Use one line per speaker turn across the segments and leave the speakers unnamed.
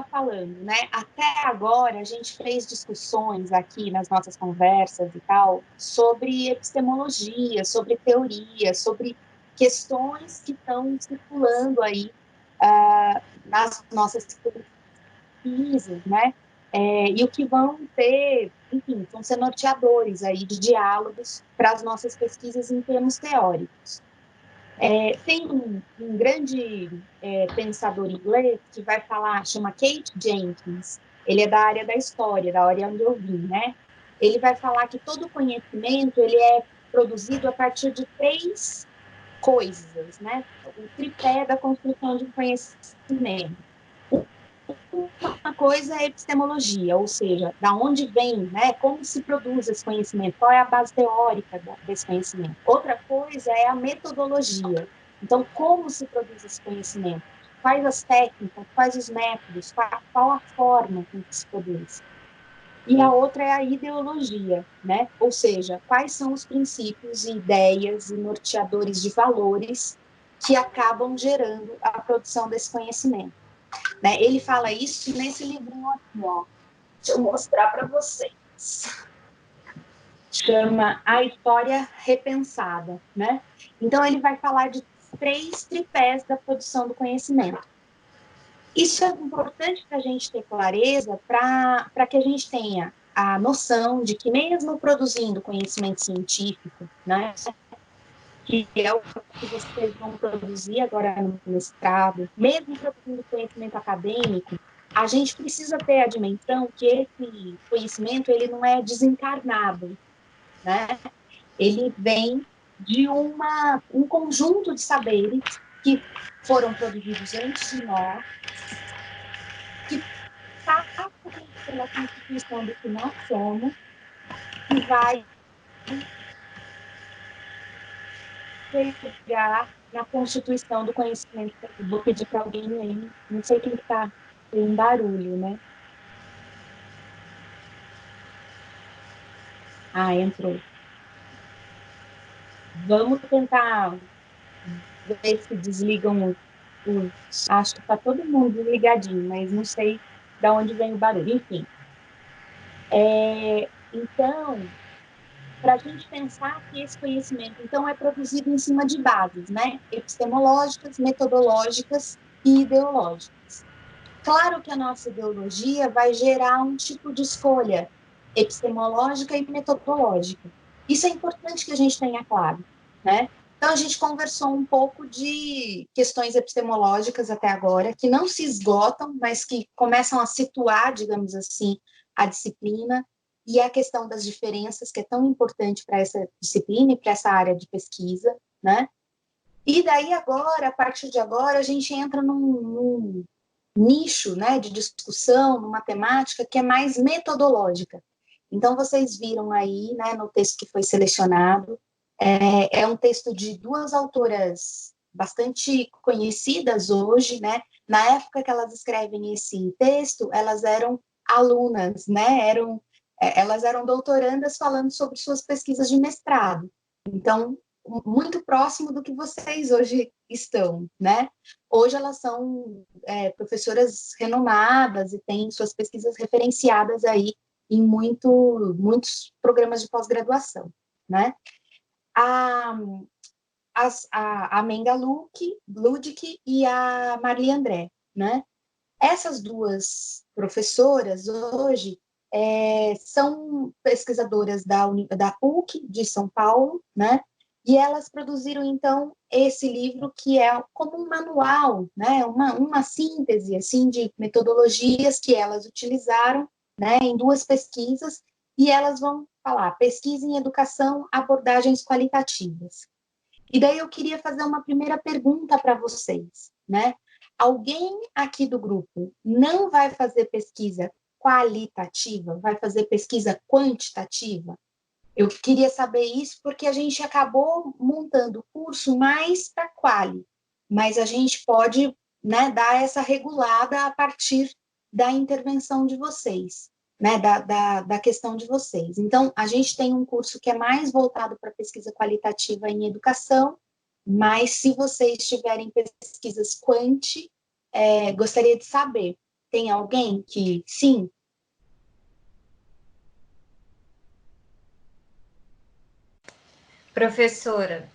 falando, né? Até agora a gente fez discussões aqui nas nossas conversas e tal sobre epistemologia, sobre teoria, sobre questões que estão circulando aí nas nossas pesquisas, né? E o que vão ter, enfim, vão ser norteadores aí de diálogos para as nossas pesquisas em termos teóricos. Tem um grande pensador inglês que vai falar, chama Kate Jenkins, ele é da área da história, da área onde eu vim, né? Ele vai falar que todo conhecimento ele é produzido a partir de três coisas, né? O tripé da construção de um conhecimento. Uma coisa é epistemologia, ou seja, da onde vem, né, como se produz esse conhecimento, qual é a base teórica desse conhecimento. Outra coisa é a metodologia. Então, como se produz esse conhecimento? Quais as técnicas, quais os métodos, qual a forma com que se produz? E a outra é a ideologia, né? Ou seja, quais são os princípios e ideias e norteadores de valores que acabam gerando a produção desse conhecimento. Né? Ele fala isso nesse livrinho aqui, ó. Deixa eu mostrar para vocês. Chama A História Repensada, né? Então ele vai falar de três tripés da produção do conhecimento. Isso é importante para a gente ter clareza, para que a gente tenha a noção de que mesmo produzindo conhecimento científico, né, que é o que vocês vão produzir agora no mestrado, mesmo produzindo conhecimento acadêmico, a gente precisa ter a dimensão que esse conhecimento ele não é desencarnado, né? Ele vem de um conjunto de saberes que foram produzidos antes de nós, que passa pela constituição do que nós somos e vai chegar na constituição do conhecimento. Vou pedir para alguém aí, não sei quem está, tem um barulho, né? Ah, entrou. Vamos tentar ver se desligam acho que está todo mundo ligadinho, mas não sei de onde vem o barulho. Enfim, então, para a gente pensar que esse conhecimento, então, é produzido em cima de bases, né? Epistemológicas, metodológicas e ideológicas. Claro que a nossa ideologia vai gerar um tipo de escolha epistemológica e metodológica. Isso é importante que a gente tenha claro, né? Então, a gente conversou um pouco de questões epistemológicas até agora, que não se esgotam, mas que começam a situar, digamos assim, a disciplina e a questão das diferenças, que é tão importante para essa disciplina e para essa área de pesquisa, né? E daí agora, a partir de agora, a gente entra num nicho, né, de discussão, numa temática que é mais metodológica. Então, vocês viram aí, né, no texto que foi selecionado, é um texto de duas autoras bastante conhecidas hoje, né? Na época que elas escrevem esse texto, elas eram alunas, né? Elas eram doutorandas falando sobre suas pesquisas de mestrado. Então, muito próximo do que vocês hoje estão, né? Hoje elas são professoras renomadas e têm suas pesquisas referenciadas aí em muitos programas de pós-graduação, né? A, a Menga Ludic e a Marli André, né? Essas duas professoras hoje são pesquisadoras da PUC de São Paulo, né? E elas produziram, então, esse livro que é como um manual, né? Uma síntese, assim, de metodologias que elas utilizaram, né? Em duas pesquisas, e elas vão falar pesquisa em educação, abordagens qualitativas. E daí eu queria fazer uma primeira pergunta para vocês, né? Alguém aqui do grupo não vai fazer pesquisa qualitativa, vai fazer pesquisa quantitativa? Eu queria saber isso porque a gente acabou montando o curso mais para quali, mas a gente pode, né, dar essa regulada a partir da intervenção de vocês, né, da questão de vocês. Então, a gente tem um curso que é mais voltado para pesquisa qualitativa em educação, mas se vocês tiverem pesquisas quanti, gostaria de saber, Tem alguém que sim?
Professora,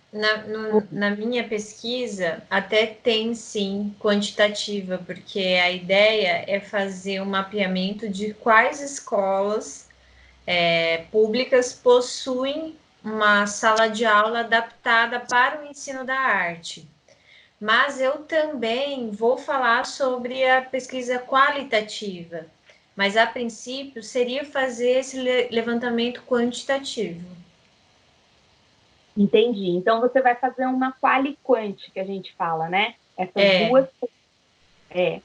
na minha pesquisa até tem sim quantitativa, porque a ideia é fazer um mapeamento de quais escolas públicas possuem uma sala de aula adaptada para o ensino da arte. Mas eu também vou falar sobre a pesquisa qualitativa, mas a princípio seria fazer esse levantamento quantitativo.
Entendi. Então, você vai fazer uma quali-quant, que a gente fala, né? Essas
É,
duas. É.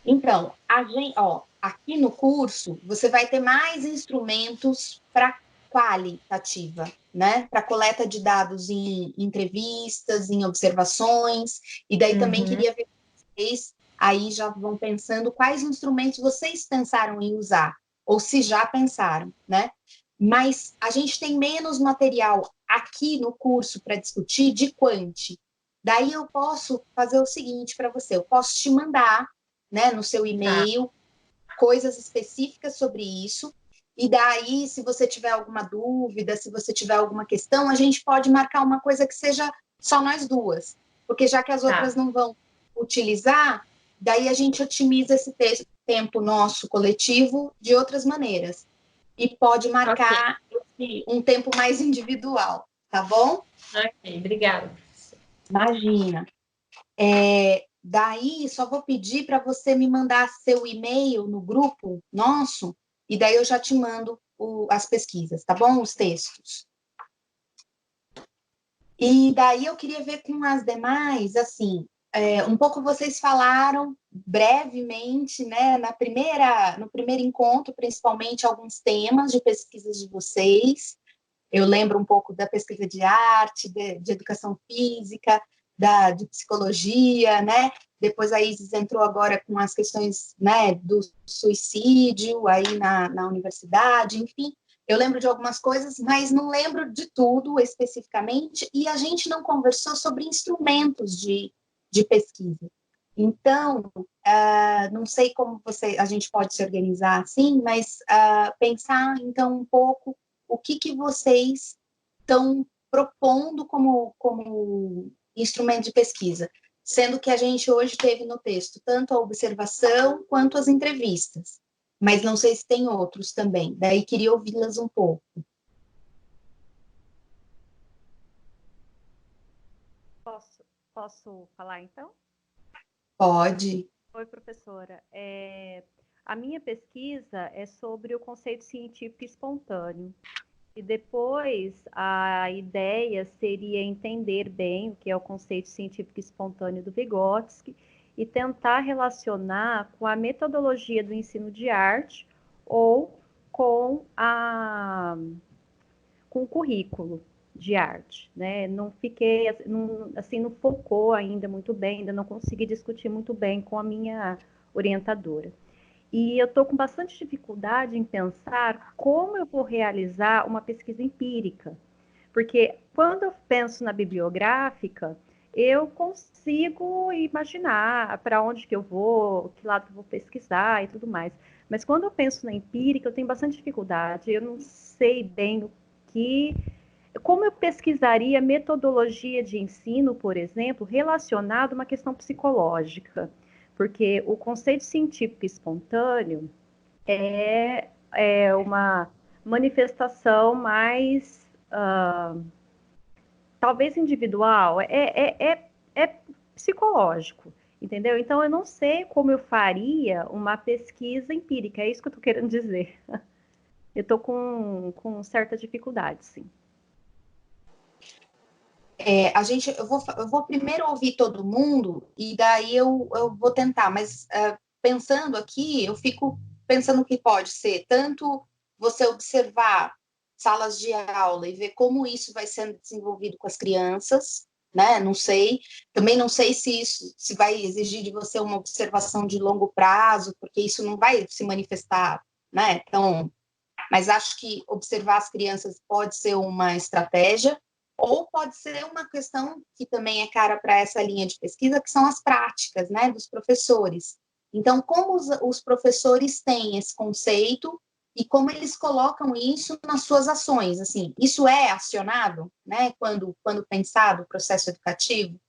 Então, ó, aqui no curso, você vai ter mais instrumentos para qualitativa, né? Para coleta de dados em entrevistas, em observações, e daí também
uhum,
queria ver com vocês, aí já vão pensando quais instrumentos vocês pensaram em usar, ou se já pensaram, né? Mas a gente tem menos material aqui no curso para discutir de quant. Daí eu posso fazer o seguinte para você, eu posso te mandar, né, no seu
tá,
e-mail, coisas específicas sobre isso. E daí, se você tiver alguma dúvida, se você tiver alguma questão, a gente pode marcar uma coisa que seja só nós duas. Porque já que as outras
tá,
não vão utilizar, daí a gente otimiza esse tempo nosso coletivo de outras maneiras. E pode
ok,
marcar um tempo mais individual, tá bom?
ok, obrigada.
Imagina. Daí, só vou pedir para você me mandar seu e-mail no grupo nosso, e daí eu já te mando as pesquisas, tá bom? Os textos. E daí eu queria ver com as demais, assim, um pouco vocês falaram brevemente, né, no primeiro encontro, principalmente alguns temas de pesquisas de vocês. Eu lembro um pouco da pesquisa de arte, de educação física, de psicologia, né? Depois a Isis entrou agora com as questões, né, do suicídio aí na universidade, enfim. Eu lembro de algumas coisas, mas não lembro de tudo especificamente, e a gente não conversou sobre instrumentos de pesquisa. Então, não sei como a gente pode se organizar assim, mas pensar então um pouco o que vocês estão propondo como instrumento de pesquisa, sendo que a gente hoje teve no texto tanto a observação quanto as entrevistas, mas não sei se tem outros também, daí queria ouvi-las um pouco.
Posso, posso falar então?
Pode.
Oi, professora. A minha pesquisa é sobre o conceito científico espontâneo. E depois a ideia seria entender bem o que é o conceito científico espontâneo do Vygotsky e tentar relacionar com a metodologia do ensino de arte ou com com o currículo de arte, né? Não fiquei, assim, não focou ainda muito bem, ainda não consegui discutir muito bem com a minha orientadora. E eu estou com bastante dificuldade em pensar como eu vou realizar uma pesquisa empírica, porque quando eu penso na bibliográfica, eu consigo imaginar para onde que eu vou, que lado que eu vou pesquisar e tudo mais. Mas quando eu penso na empírica, eu tenho bastante dificuldade. Eu não sei bem o que, como eu pesquisaria metodologia de ensino, por exemplo, relacionado a uma questão psicológica, porque o conceito científico espontâneo é uma manifestação mais talvez individual, é psicológico, entendeu? Então, eu não sei como eu faria uma pesquisa empírica, é isso que eu estou querendo dizer. Eu estou com certa dificuldade, sim.
Eu vou primeiro ouvir todo mundo e daí eu vou tentar, mas pensando aqui, eu fico pensando que pode ser tanto você observar salas de aula e ver como isso vai sendo desenvolvido com as crianças, né? Não sei, também não sei se isso se vai exigir de você uma observação de longo prazo, porque isso não vai se manifestar, né? Então, mas acho que observar as crianças pode ser uma estratégia, ou pode ser uma questão que também é cara para essa linha de pesquisa, que são as práticas, né, dos professores. Então, como os professores têm esse conceito e como eles colocam isso nas suas ações, assim, isso é acionado, né, quando pensado o processo educativo,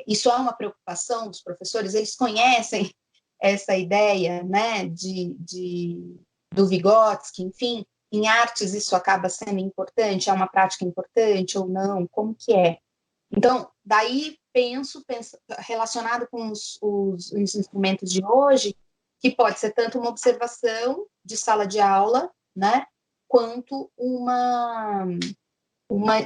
isso é uma preocupação dos professores, eles conhecem essa ideia, né, do Vygotsky, enfim, em artes isso acaba sendo importante, é uma prática importante ou não, como que é? Então, daí penso relacionado com os instrumentos de hoje, que pode ser tanto uma observação de sala de aula, né, quanto uma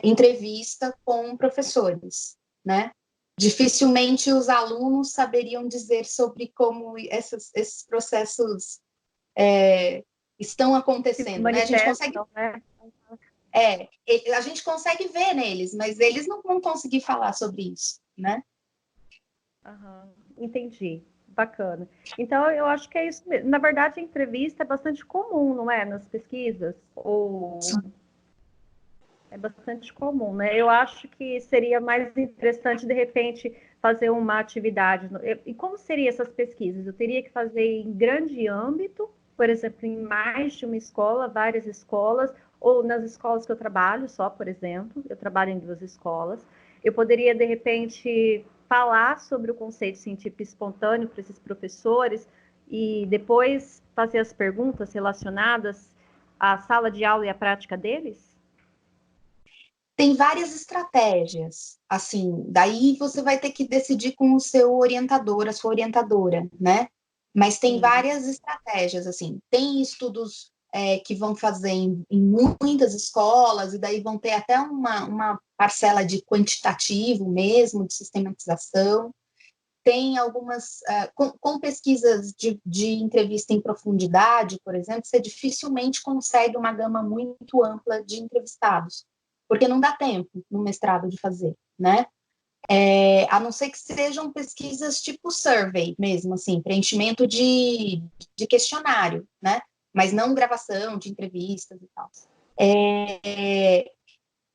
entrevista com professores, né? Dificilmente os alunos saberiam dizer sobre como esses processos estão acontecendo, né? A gente consegue ver neles, mas eles não vão conseguir falar sobre isso, né?
Entendi. Bacana. Então, eu acho que é isso mesmo. Na verdade, a entrevista é bastante comum, não é? Nas pesquisas? Ou é bastante comum, né? Eu acho que seria mais interessante, de repente, fazer uma atividade. E como seriam essas pesquisas? Eu teria que fazer em grande âmbito, por exemplo, em mais de uma escola, várias escolas, ou nas escolas que eu trabalho só, por exemplo, eu trabalho em 2 escolas. Eu poderia, de repente, falar sobre o conceito científico espontâneo para esses professores e depois fazer as perguntas relacionadas à sala de aula e à prática deles?
Tem várias estratégias, assim, daí você vai ter que decidir com o seu orientador, a sua orientadora, né? Mas tem várias estratégias, assim, tem estudos que vão fazer em muitas escolas, e daí vão ter até uma parcela de quantitativo mesmo, de sistematização. Tem algumas, com pesquisas de entrevista em profundidade, por exemplo, você dificilmente consegue uma gama muito ampla de entrevistados, porque não dá tempo no mestrado de fazer, né? A não ser que sejam pesquisas tipo survey mesmo, assim, preenchimento de questionário, né? Mas não gravação de entrevistas e tal.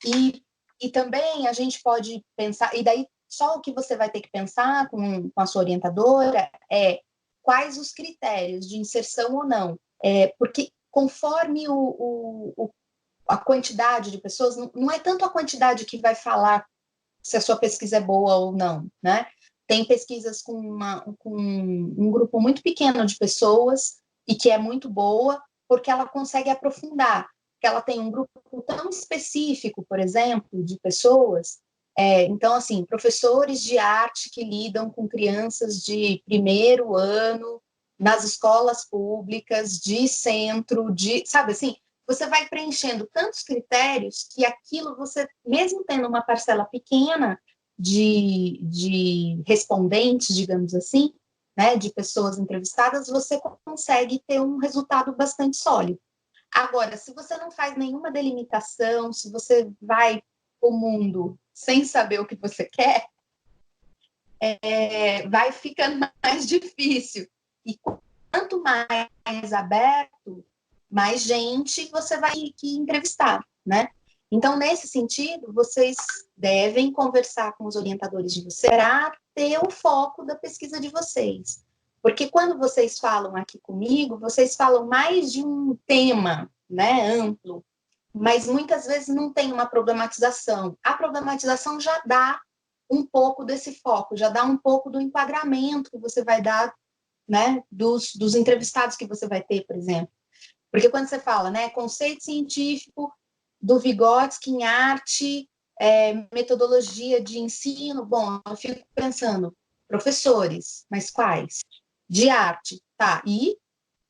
E também a gente pode pensar, e daí só o que você vai ter que pensar com a sua orientadora é quais os critérios de inserção ou não. Porque conforme a quantidade de pessoas, não é tanto a quantidade que vai falar se a sua pesquisa é boa ou não, né? Tem pesquisas com um grupo muito pequeno de pessoas e que é muito boa, porque ela consegue aprofundar, que ela tem um grupo tão específico, por exemplo, de pessoas. Então, assim, professores de arte que lidam com crianças de primeiro ano nas escolas públicas, de centro, sabe assim, você vai preenchendo tantos critérios que aquilo você, mesmo tendo uma parcela pequena de respondentes, digamos assim, né, de pessoas entrevistadas, você consegue ter um resultado bastante sólido. Agora, se você não faz nenhuma delimitação, se você vai para o mundo sem saber o que você quer, vai ficando mais difícil. E quanto mais aberto, mais gente você vai que entrevistar, né? Então, nesse sentido, vocês devem conversar com os orientadores de vocês para ter o foco da pesquisa de vocês. Porque quando vocês falam aqui comigo, vocês falam mais de um tema, né, amplo, mas muitas vezes não tem uma problematização. A problematização já dá um pouco desse foco, já dá um pouco do enquadramento que você vai dar, né, dos entrevistados que você vai ter, por exemplo. Porque quando você fala, né, conceito científico do Vygotsky em arte, metodologia de ensino, bom, eu fico pensando, professores, mas quais? De arte, tá, e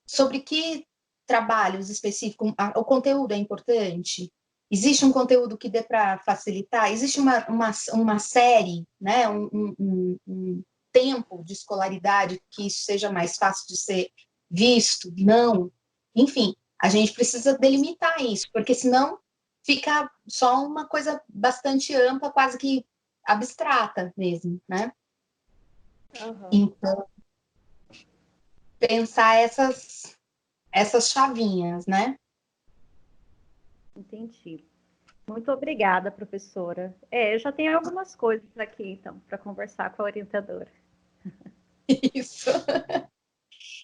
sobre que trabalhos específicos, o conteúdo é importante? Existe um conteúdo que dê para facilitar? Existe uma série, né, um tempo de escolaridade que isso seja mais fácil de ser visto? Não. Enfim, a gente precisa delimitar isso, porque senão fica só uma coisa bastante ampla, quase que abstrata mesmo, né? Então, pensar essas chavinhas, né?
Entendi. Muito obrigada, professora. Eu já tenho algumas coisas aqui, então, para conversar com a orientadora.
Isso.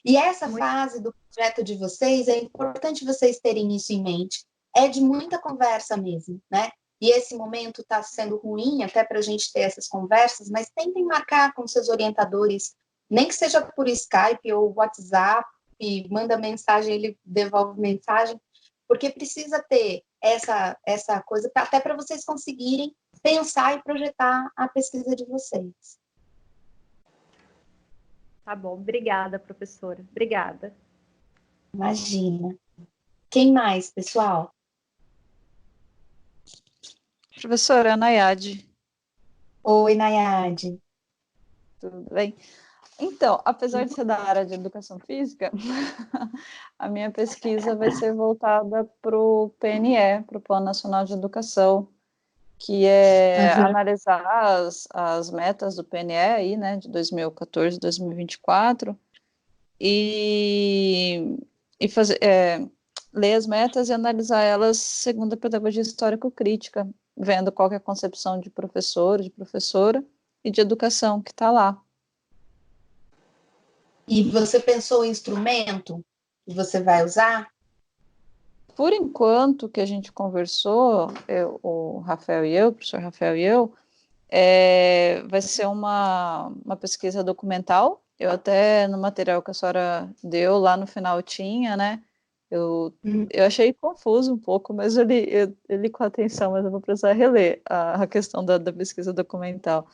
E essa fase do projeto de vocês, é importante vocês terem isso em mente. É de muita conversa mesmo, né? E esse momento está sendo ruim até para a gente ter essas conversas, mas tentem marcar com seus orientadores, nem que seja por Skype ou WhatsApp, manda mensagem, ele devolve mensagem, porque precisa ter essa coisa, até para vocês conseguirem pensar e projetar a pesquisa de vocês.
Tá bom, obrigada, professora. Obrigada.
Imagina. Quem mais, pessoal?
Professora Nayade.
Oi, Nayade.
Tudo bem? Então, apesar de ser da área de educação física, a minha pesquisa vai ser voltada para o PNE, para o Plano Nacional de Educação, que é analisar as metas do PNE aí, né, de 2014 a 2024, e fazer, ler as metas e analisar elas segundo a pedagogia histórico-crítica, vendo qual que é a concepção de professor, de professora e de educação que está lá.
E você pensou o instrumento que você vai usar?
Por enquanto que a gente conversou, o Rafael e eu, o professor Rafael e eu, vai ser uma pesquisa documental. Eu até, no material que a senhora deu, lá no final tinha, né? Eu achei confuso um pouco, mas eu li com atenção, mas eu vou precisar reler a questão da pesquisa documental.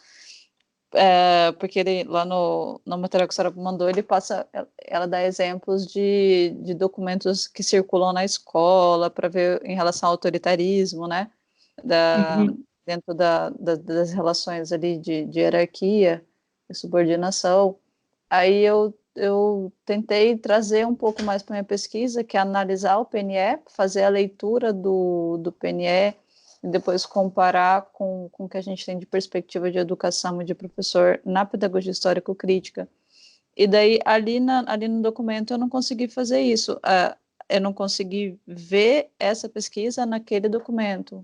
Porque ele, lá no material que a senhora mandou, ela dá exemplos de documentos que circulam na escola para ver em relação ao autoritarismo, né? Dentro das relações ali de hierarquia e subordinação. Aí eu tentei trazer um pouco mais para minha pesquisa, que é analisar o PNE, fazer a leitura do PNE, e depois comparar com o que a gente tem de perspectiva de educação e de professor na pedagogia histórico-crítica. E daí, ali no documento, eu não consegui fazer isso. Eu não consegui ver essa pesquisa naquele documento.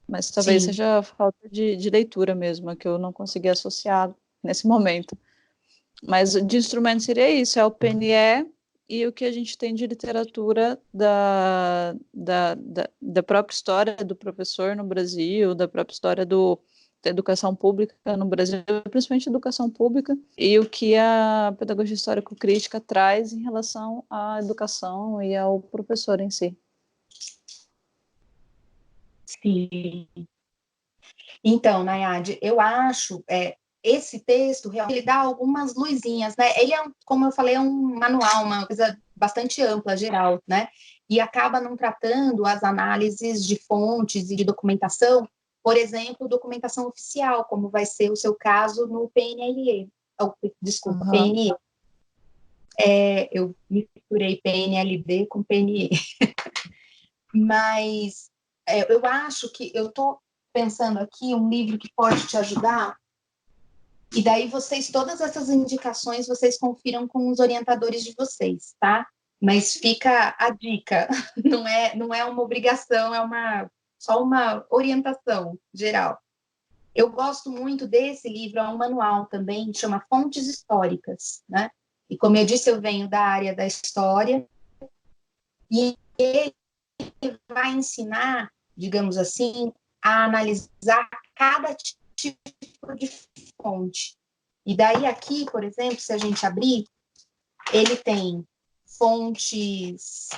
Mas talvez seja falta de leitura mesmo, que eu não consegui associar nesse momento. Mas de instrumento seria isso, é o PNE e o que a gente tem de literatura da própria história do professor no Brasil, da própria história da educação pública no Brasil, principalmente educação pública, e o que a pedagogia histórico-crítica traz em relação à educação e ao professor em si.
Sim. Então, Nayade, eu acho esse texto realmente ele dá algumas luzinhas, né? Ele como eu falei, é um manual, uma coisa bastante ampla, geral, né? E acaba não tratando as análises de fontes e de documentação, por exemplo, documentação oficial, como vai ser o seu caso no PNLE. Desculpa, PNE. Eu misturei PNLD com PNE. Mas eu acho que eu estou pensando aqui um livro que pode te ajudar, e daí todas essas indicações, vocês confiram com os orientadores de vocês, tá? Mas fica a dica, não é uma obrigação, só uma orientação geral. Eu gosto muito desse livro, é um manual também, chama Fontes Históricas, né? E como eu disse, eu venho da área da história, e ele vai ensinar, digamos assim, a analisar cada tipo de fonte. E daí aqui, por exemplo, se a gente abrir, ele tem fontes,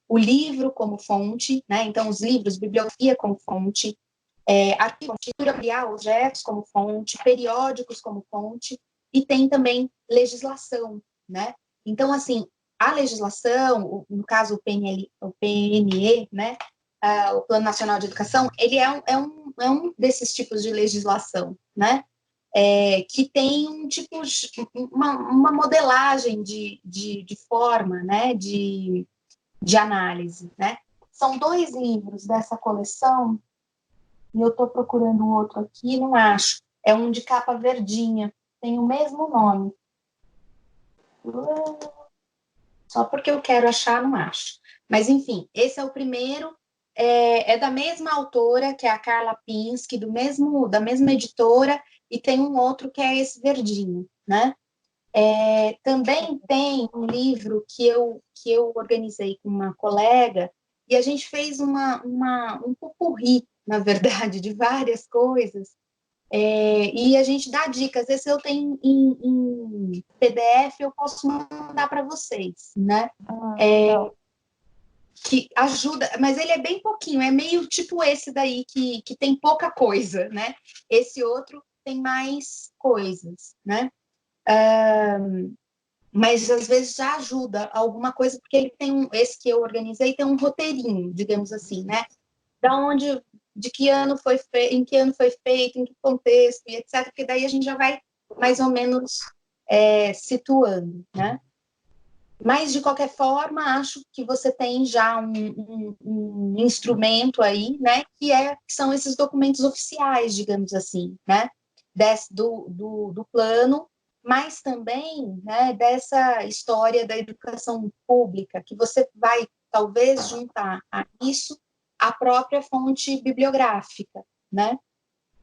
o livro como fonte, né? Então os livros, bibliografia como fonte, arquitetura, objetos como fonte, periódicos como fonte, e tem também legislação, né? Então, assim, a legislação, no caso o PNE, né? O Plano Nacional de Educação, ele é um desses tipos de legislação, né? Que tem uma modelagem de forma, né? De análise, né? São 2 livros dessa coleção, e eu estou procurando outro aqui, não acho. É um de capa verdinha, tem o mesmo nome. Só porque eu quero achar, não acho. Mas, enfim, esse é o primeiro, é da mesma autora, que é a Carla Pinsky, da mesma editora, e tem um outro que é esse verdinho, né? Também tem um livro que eu organizei com uma colega, e a gente fez um popurrí, na verdade, de várias coisas, e a gente dá dicas. Esse eu tenho em PDF, eu posso mandar para vocês, né? Que ajuda, mas ele é bem pouquinho, é meio tipo esse daí, que tem pouca coisa, né? Esse outro tem mais coisas, né? Mas às vezes já ajuda alguma coisa, porque ele tem esse que eu organizei tem um roteirinho, digamos assim, né? Da onde, de que ano foi feito, em que ano foi feito, em que contexto, e etc. Porque daí a gente já vai mais ou menos situando, né? Mas, de qualquer forma, acho que você tem já um instrumento aí, né, que são esses documentos oficiais, digamos assim, né, do plano, mas também, né, dessa história da educação pública, que você vai, talvez, juntar a isso a própria fonte bibliográfica, né?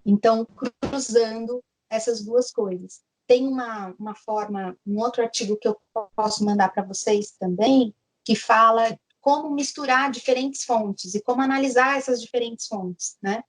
Então, cruzando essas duas coisas. Tem uma forma, um outro artigo que eu posso mandar para vocês também, que fala como misturar diferentes fontes e como analisar essas diferentes fontes, né?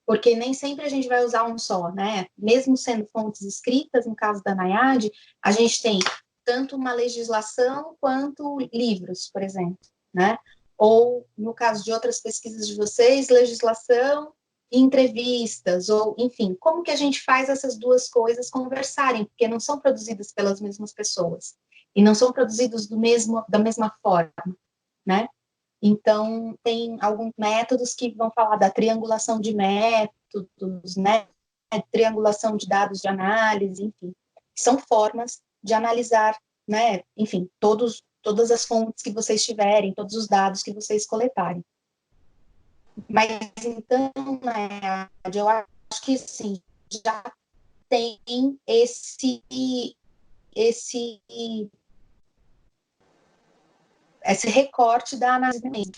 Porque nem sempre a gente vai usar um só, né? Mesmo sendo fontes escritas, no caso da NAIAD, a gente tem tanto uma legislação quanto livros, por exemplo, né? Ou, no caso de outras pesquisas de vocês, legislação e entrevistas, ou, enfim, como que a gente faz essas duas coisas conversarem, porque não são produzidas pelas mesmas pessoas, e não são produzidos da mesma forma, né? Então, tem alguns métodos que vão falar da triangulação de métodos, né? Triangulação de dados de análise, enfim. São formas de analisar, né? Enfim, todas as fontes que vocês tiverem, todos os dados que vocês coletarem. Mas, então, né, eu acho que, sim, já tem esse recorte da análise mesmo,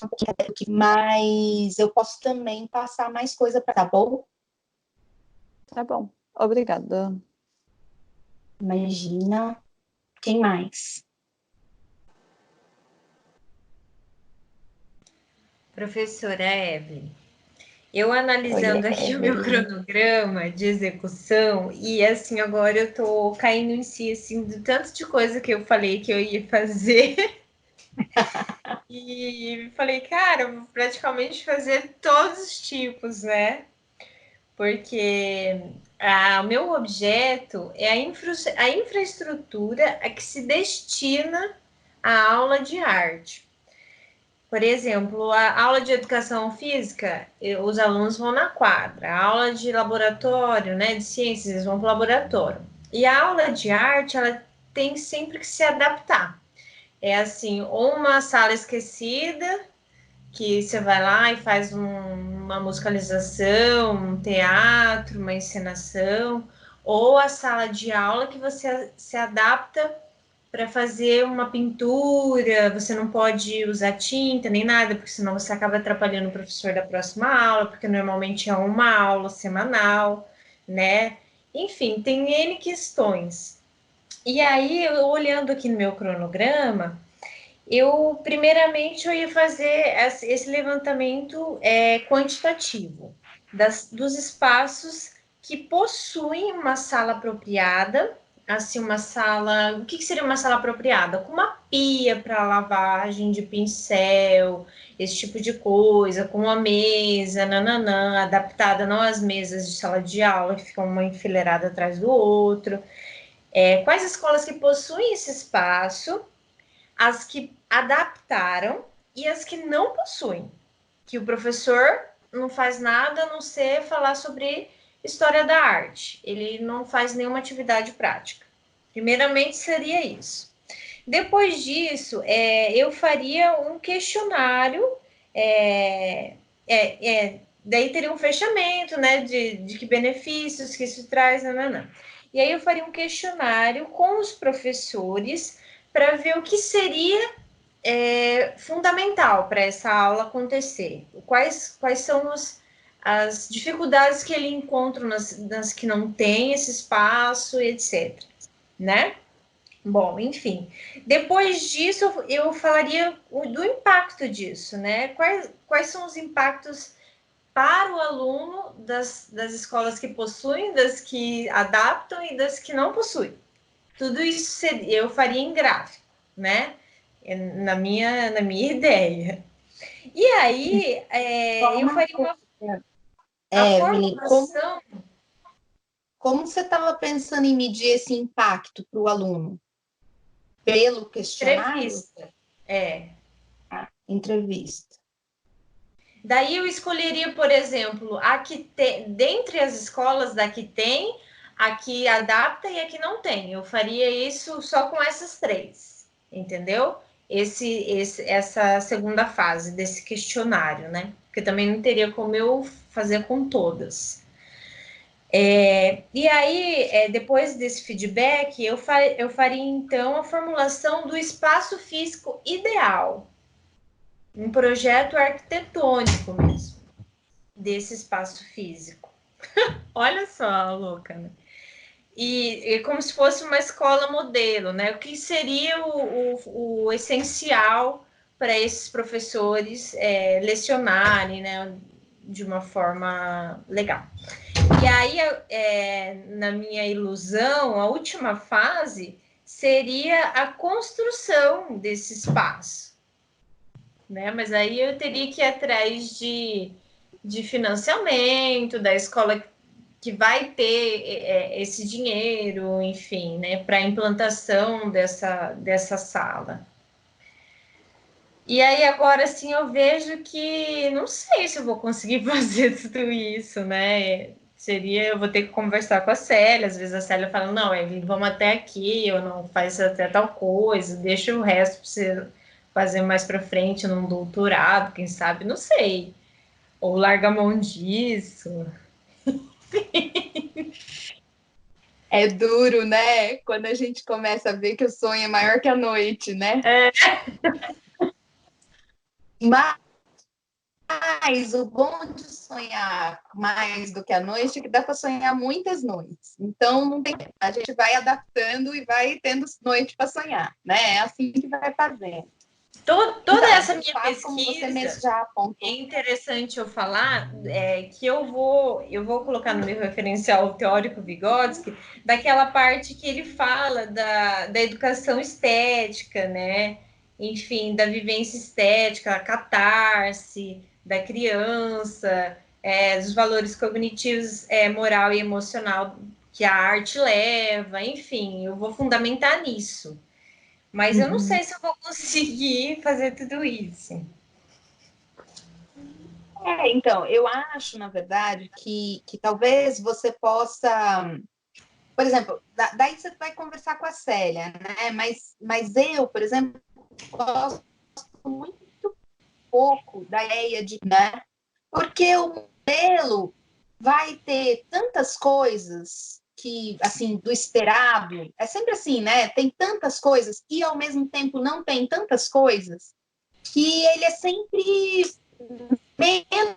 mas eu posso também passar mais coisa para, tá bom?
Tá bom, obrigada.
Imagina, quem mais?
Professora Evelyn, eu analisando aqui o meu cronograma de execução, e assim, agora eu tô caindo em si, assim, do tanto de coisa que eu falei que eu ia fazer. E falei, cara, vou praticamente fazer todos os tipos, né? Porque o meu objeto é a infraestrutura a que se destina a aula de arte. Por exemplo, a aula de educação física, os alunos vão na quadra. A aula de laboratório, né, de ciências, eles vão para o laboratório. E a aula de arte, ela tem sempre que se adaptar. É assim, ou uma sala esquecida, que você vai lá e faz uma musicalização, um teatro, uma encenação, ou a sala de aula que você se adapta para fazer uma pintura, você não pode usar tinta nem nada, porque senão você acaba atrapalhando o professor da próxima aula, porque normalmente é uma aula semanal, né? Enfim, tem N questões. E aí, eu, olhando aqui no meu cronograma, primeiramente, eu ia fazer esse levantamento quantitativo dos espaços que possuem uma sala apropriada, assim, uma sala... O que seria uma sala apropriada? Com uma pia para lavagem de pincel, esse tipo de coisa, com uma mesa, nananã, adaptada não às mesas de sala de aula, que ficam uma enfileirada atrás do outro. Quais escolas que possuem esse espaço, as que adaptaram e as que não possuem, que o professor não faz nada a não ser falar sobre história da arte, ele não faz nenhuma atividade prática. Primeiramente seria isso. Depois disso, eu faria um questionário, daí teria um fechamento, né, de que benefícios que isso traz, não. E aí eu faria um questionário com os professores para ver o que seria fundamental para essa aula acontecer. Quais são as dificuldades que ele encontra nas que não tem esse espaço, etc. Né? Bom, enfim. Depois disso, eu falaria do impacto disso, né? Quais são os impactos para o aluno das escolas que possuem, das que adaptam e das que não possuem? Tudo isso eu faria em gráfico, né? Na minha ideia. E aí, eu faria a
Evelyn,
formulação
como você estava pensando em medir esse impacto para o aluno? Pelo questionário?
entrevista.
Entrevista.
Daí eu escolheria, por exemplo, a que tem, dentre as escolas da que tem, a que adapta e a que não tem. Eu faria isso só com essas três, entendeu? Essa segunda fase desse questionário, né? Porque também não teria como eu fazer com todas. E aí, depois desse feedback, eu faria então a formulação do espaço físico ideal, um projeto arquitetônico mesmo desse espaço físico. Olha só, louca, né? E como se fosse uma escola modelo, né? O que seria o essencial para esses professores lecionarem, né? De uma forma legal. E aí, na minha ilusão, a última fase seria a construção desse espaço, né? Mas aí eu teria que ir atrás de financiamento da escola que vai ter esse dinheiro, enfim, né, para a implantação dessa sala. E aí agora sim eu vejo que não sei se eu vou conseguir fazer tudo isso, né? Eu vou ter que conversar com a Célia, às vezes a Célia fala, não, Evelyn, vamos até aqui, ou não, faz até tal coisa, deixa o resto para você fazer mais para frente num doutorado, quem sabe, não sei. Ou larga a mão disso.
É duro, né? Quando a gente começa a ver que o sonho é maior que a noite, né? Mas o bom de sonhar mais do que a noite é que dá para sonhar muitas noites. Então, não tem, a gente vai adaptando e vai tendo noite para sonhar, né? É assim que vai fazendo.
Toda
então,
essa minha pesquisa,
como você mesmo já apontou,
é interessante eu falar que eu vou colocar no meu referencial teórico Vygotsky, daquela parte que ele fala da educação estética, né? Enfim, da vivência estética, a catarse da criança, dos valores cognitivos, moral e emocional que a arte leva, enfim, eu vou fundamentar nisso. Mas eu não sei se eu vou conseguir fazer tudo isso.
Então, eu acho, na verdade, que talvez você possa... Por exemplo, daí você vai conversar com a Célia, né? Mas eu, por exemplo, gosto muito pouco da ideia de... né? Porque o modelo vai ter tantas coisas que, assim, do esperado, é sempre assim, né? Tem tantas coisas e, ao mesmo tempo, não tem tantas coisas que ele é sempre menos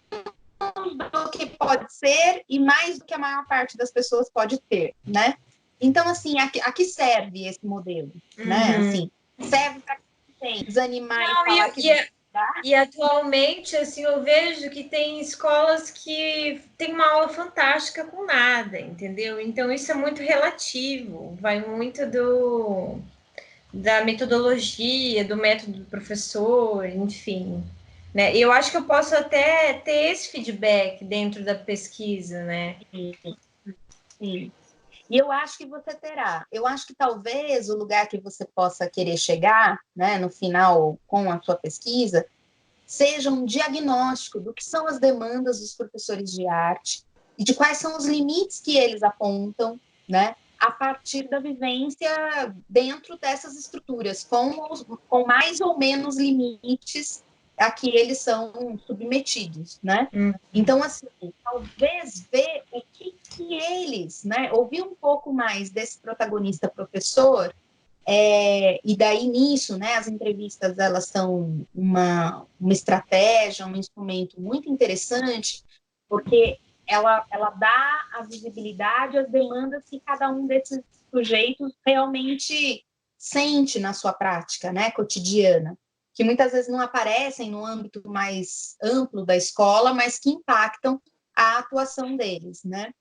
do que pode ser e mais do que a maior parte das pessoas pode ter, né? Então, assim, a que serve esse modelo, né? Assim, serve para quem desanimar e falar que...
E atualmente, assim, eu vejo que tem escolas que tem uma aula fantástica com nada, entendeu? Então, isso é muito relativo, vai muito da metodologia, do método do professor, enfim. Né? Eu acho que eu posso até ter esse feedback dentro da pesquisa, né?
Sim. E eu acho que você terá. Eu acho que talvez o lugar que você possa querer chegar, né, no final, com a sua pesquisa, seja um diagnóstico do que são as demandas dos professores de arte e de quais são os limites que eles apontam, né, a partir da vivência dentro dessas estruturas, com mais ou menos limites a que eles são submetidos, né? Então, assim, talvez ver o que eles, né, ouvir um pouco mais desse protagonista professor, e daí nisso, né, as entrevistas elas são uma estratégia, um instrumento muito interessante, porque ela dá a visibilidade às demandas que cada um desses sujeitos realmente sente na sua prática, né, cotidiana, que muitas vezes não aparecem no âmbito mais amplo da escola, mas que impactam a atuação deles, né?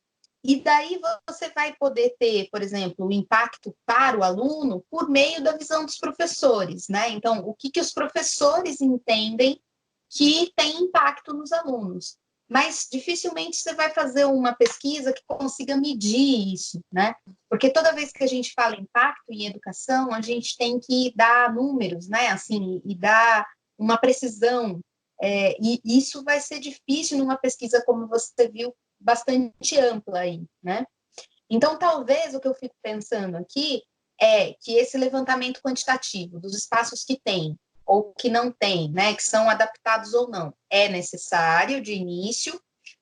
E daí você vai poder ter, por exemplo, o impacto para o aluno por meio da visão dos professores, né? Então, o que os professores entendem que tem impacto nos alunos. Mas dificilmente você vai fazer uma pesquisa que consiga medir isso, né? Porque toda vez que a gente fala impacto em educação, a gente tem que dar números, né? Assim, e dar uma precisão. E isso vai ser difícil numa pesquisa, como você viu, bastante ampla aí, né? Então, talvez o que eu fico pensando aqui é que esse levantamento quantitativo dos espaços que tem ou que não tem, né, que são adaptados ou não, é necessário de início.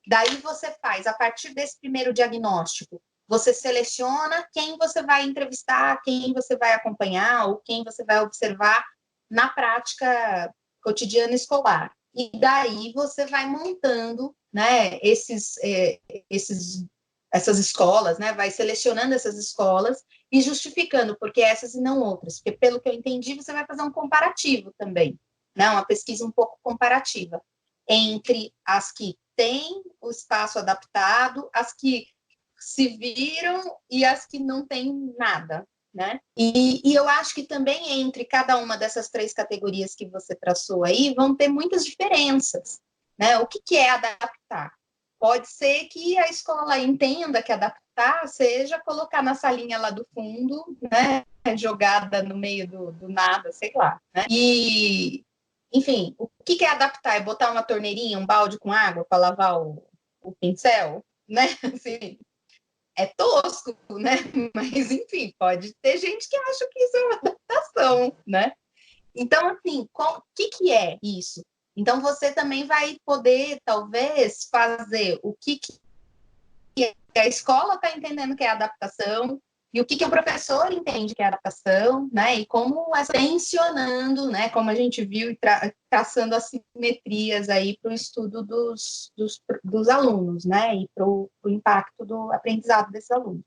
Daí você faz, a partir desse primeiro diagnóstico, você seleciona quem você vai entrevistar, quem você vai acompanhar ou quem você vai observar na prática cotidiana escolar. E daí você vai montando, né, essas escolas, né, vai selecionando essas escolas e justificando porque essas e não outras, porque pelo que eu entendi, você vai fazer um comparativo também, né, uma pesquisa um pouco comparativa entre as que têm o espaço adaptado, as que se viram e as que não têm nada, né? E eu acho que também entre cada uma dessas três categorias que você traçou aí, vão ter muitas diferenças, né? O que é adaptar? Pode ser que a escola entenda que adaptar seja colocar na salinha lá do fundo, né? Jogada no meio do nada, sei lá, né? E, enfim, o que é adaptar? É botar uma torneirinha, um balde com água para lavar o pincel, né? Assim, é tosco, né? Mas, enfim, pode ter gente que acha que isso é uma adaptação, né? Então, assim, o que é isso? Então, você também vai poder, talvez, fazer o que a escola está entendendo que é adaptação e o que o professor entende que é adaptação, né? E como essa tensionando, né? Como a gente viu, traçando assimetrias aí para o estudo dos alunos, né? E para o impacto do aprendizado desses alunos.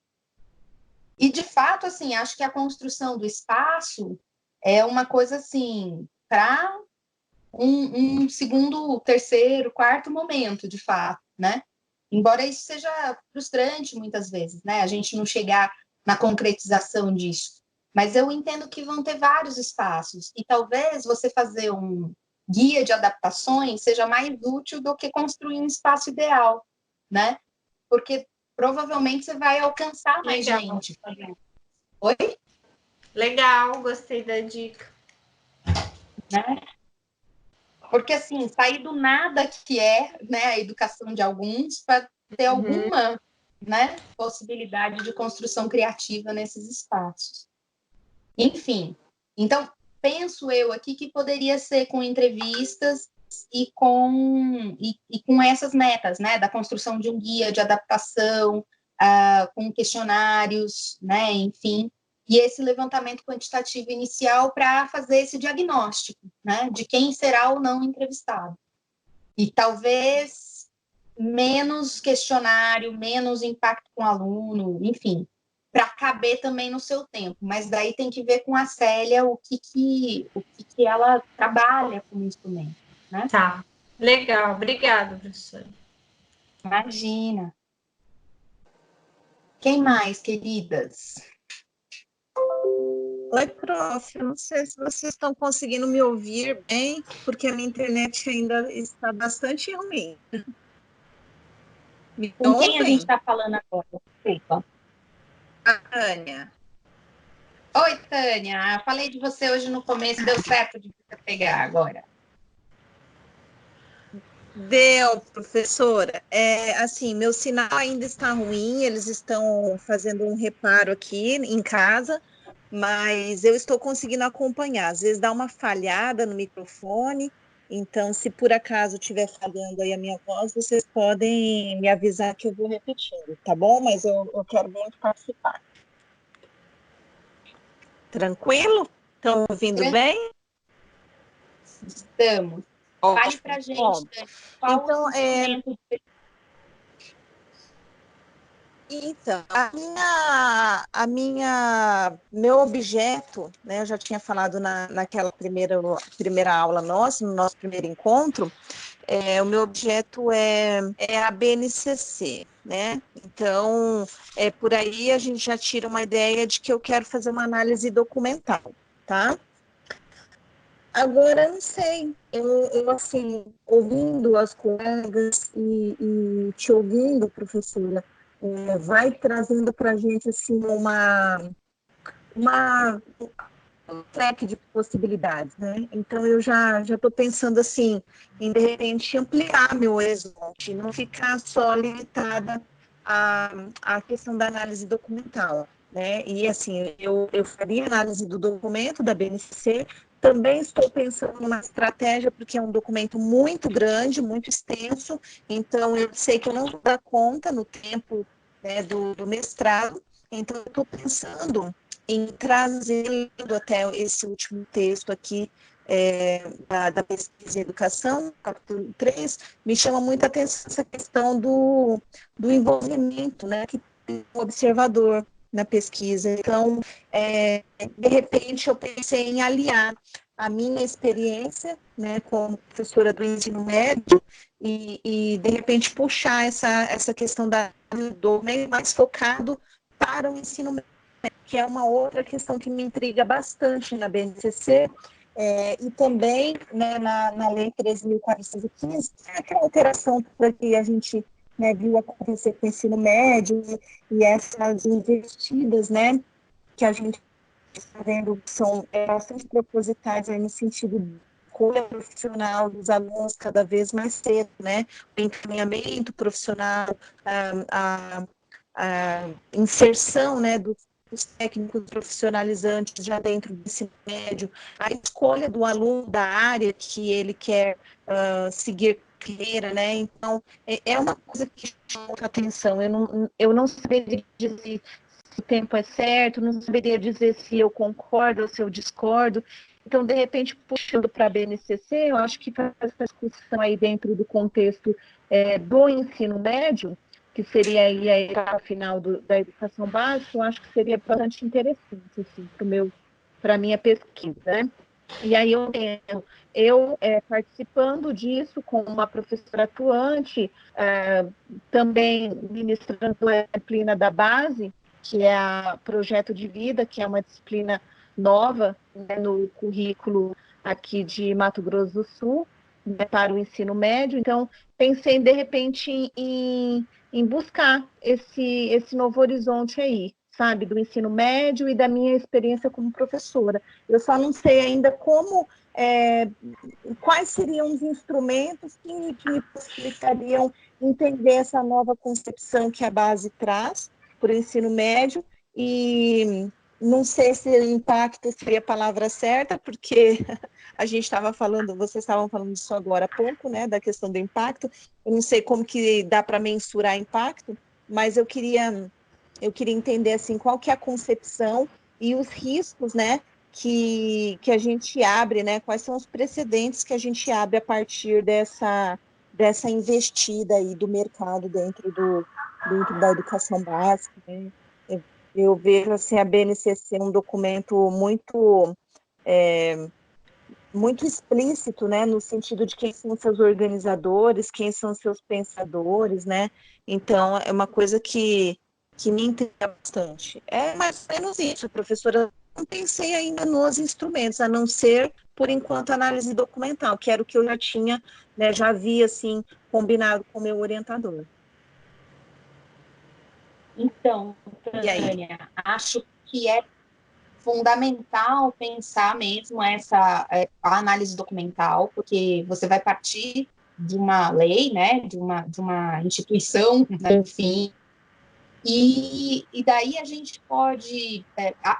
E, de fato, assim, acho que a construção do espaço é uma coisa, assim, para um segundo, terceiro, quarto momento, de fato, né? Embora isso seja frustrante muitas vezes, né? A gente não chegar na concretização disso. Mas eu entendo que vão ter vários espaços e talvez você fazer um guia de adaptações seja mais útil do que construir um espaço ideal, né? Porque provavelmente você vai alcançar mais gente. Oi?
Legal, gostei da dica.
Né? Porque, assim, sair do nada que é, né, a educação de alguns para ter alguma, né, possibilidade de construção criativa nesses espaços. Enfim, então, penso eu aqui que poderia ser com entrevistas e com essas metas, né, da construção de um guia de adaptação, com questionários, né, enfim, e esse levantamento quantitativo inicial para fazer esse diagnóstico, né, de quem será ou não entrevistado. E talvez menos questionário, menos impacto com o aluno, enfim, para caber também no seu tempo. Mas daí tem que ver com a Célia o que ela trabalha como instrumento, né?
Tá, legal, obrigada, professora.
Imagina. Quem mais, queridas?
Oi, prof. Eu não sei se vocês estão conseguindo me ouvir bem, porque a minha internet ainda está bastante ruim. Me
Com quem a gente
ouvem?
está falando agora? Desculpa.
A Tânia.
Oi, Tânia. Falei de você hoje no começo, deu certo de você pegar agora.
Deu, professora. Assim, meu sinal ainda está ruim, eles estão fazendo um reparo aqui em casa, mas eu estou conseguindo acompanhar. Às vezes dá uma falhada no microfone, então, se por acaso estiver falhando aí a minha voz, vocês podem me avisar que eu vou repetindo, tá bom? Mas eu quero muito participar. Tranquilo? Estão ouvindo bem?
Estamos. Fale para a gente, qual
então,
o sentimento de...
Então, meu objeto, né, eu já tinha falado naquela primeira aula nossa, no nosso primeiro encontro, o meu objeto é a BNCC, né? Então, por aí a gente já tira uma ideia de que eu quero fazer uma análise documental, tá? Agora, não sei, eu assim, ouvindo as colegas e te ouvindo, professora, vai trazendo para a gente, assim, um leque de possibilidades, né? Então, eu já estou pensando, assim, em, de repente, ampliar meu horizonte, não ficar só limitada à questão da análise documental, né? E, assim, eu faria análise do documento da BNCC. Também estou pensando numa estratégia, porque é um documento muito grande, muito extenso, então eu sei que eu não vou dar conta no tempo, né, do mestrado, então eu estou pensando em trazer até esse último texto aqui da pesquisa em educação, capítulo 3, me chama muita atenção essa questão do envolvimento, né, que tem o observador na pesquisa. Então, de repente, eu pensei em aliar a minha experiência, né, como professora do ensino médio e de repente, puxar essa questão do meio mais focado para o ensino médio, que é uma outra questão que me intriga bastante na BNCC, e também, né, na Lei 13.415, que é aquela alteração que a gente, né, viu acontecer com o ensino médio e essas investidas, né, que a gente está vendo que são bastante propositais aí no sentido de escolha profissional dos alunos cada vez mais cedo, né, o encaminhamento profissional, a inserção, né, dos técnicos profissionalizantes já dentro do ensino médio, a escolha do aluno da área que ele quer seguir carreira, né? Então, é uma coisa que chama muita atenção. Eu não saberia dizer se o tempo é certo, não saberia dizer se eu concordo ou se eu discordo. Então, de repente, puxando para a BNCC, eu acho que faz essa discussão aí dentro do contexto do ensino médio, que seria aí a etapa final da educação básica, eu acho que seria bastante interessante assim, para a minha pesquisa, né? E aí eu participando disso com uma professora atuante, também ministrando a disciplina da base, que é a Projeto de Vida, que é uma disciplina nova, né, no currículo aqui de Mato Grosso do Sul, né, para o ensino médio. Então, pensei, de repente, em buscar esse novo horizonte aí, sabe, do ensino médio e da minha experiência como professora. Eu só não sei ainda quais seriam os instrumentos que me possibilitariam entender essa nova concepção que a base traz para o ensino médio, e não sei se impacto seria a palavra certa, porque a gente estava falando, vocês estavam falando disso agora há pouco, né, da questão do impacto. Eu não sei como que dá para mensurar impacto, mas eu queria entender assim, qual que é a concepção e os riscos, né, que a gente abre, né, quais são os precedentes que a gente abre a partir dessa investida aí do mercado dentro da educação básica, né? Eu vejo assim, a BNCC um documento muito explícito, né, no sentido de quem são seus organizadores, quem são seus pensadores, né? Então, é uma coisa que me interessa bastante. É mais ou menos isso, professora. Não pensei ainda nos instrumentos, a não ser, por enquanto, análise documental, que era o que eu já tinha, né, já havia, assim, combinado com o meu orientador.
Então, Tânia, acho que é fundamental pensar mesmo a análise documental, porque você vai partir de uma lei, né, de uma instituição, né, enfim, e daí a gente pode,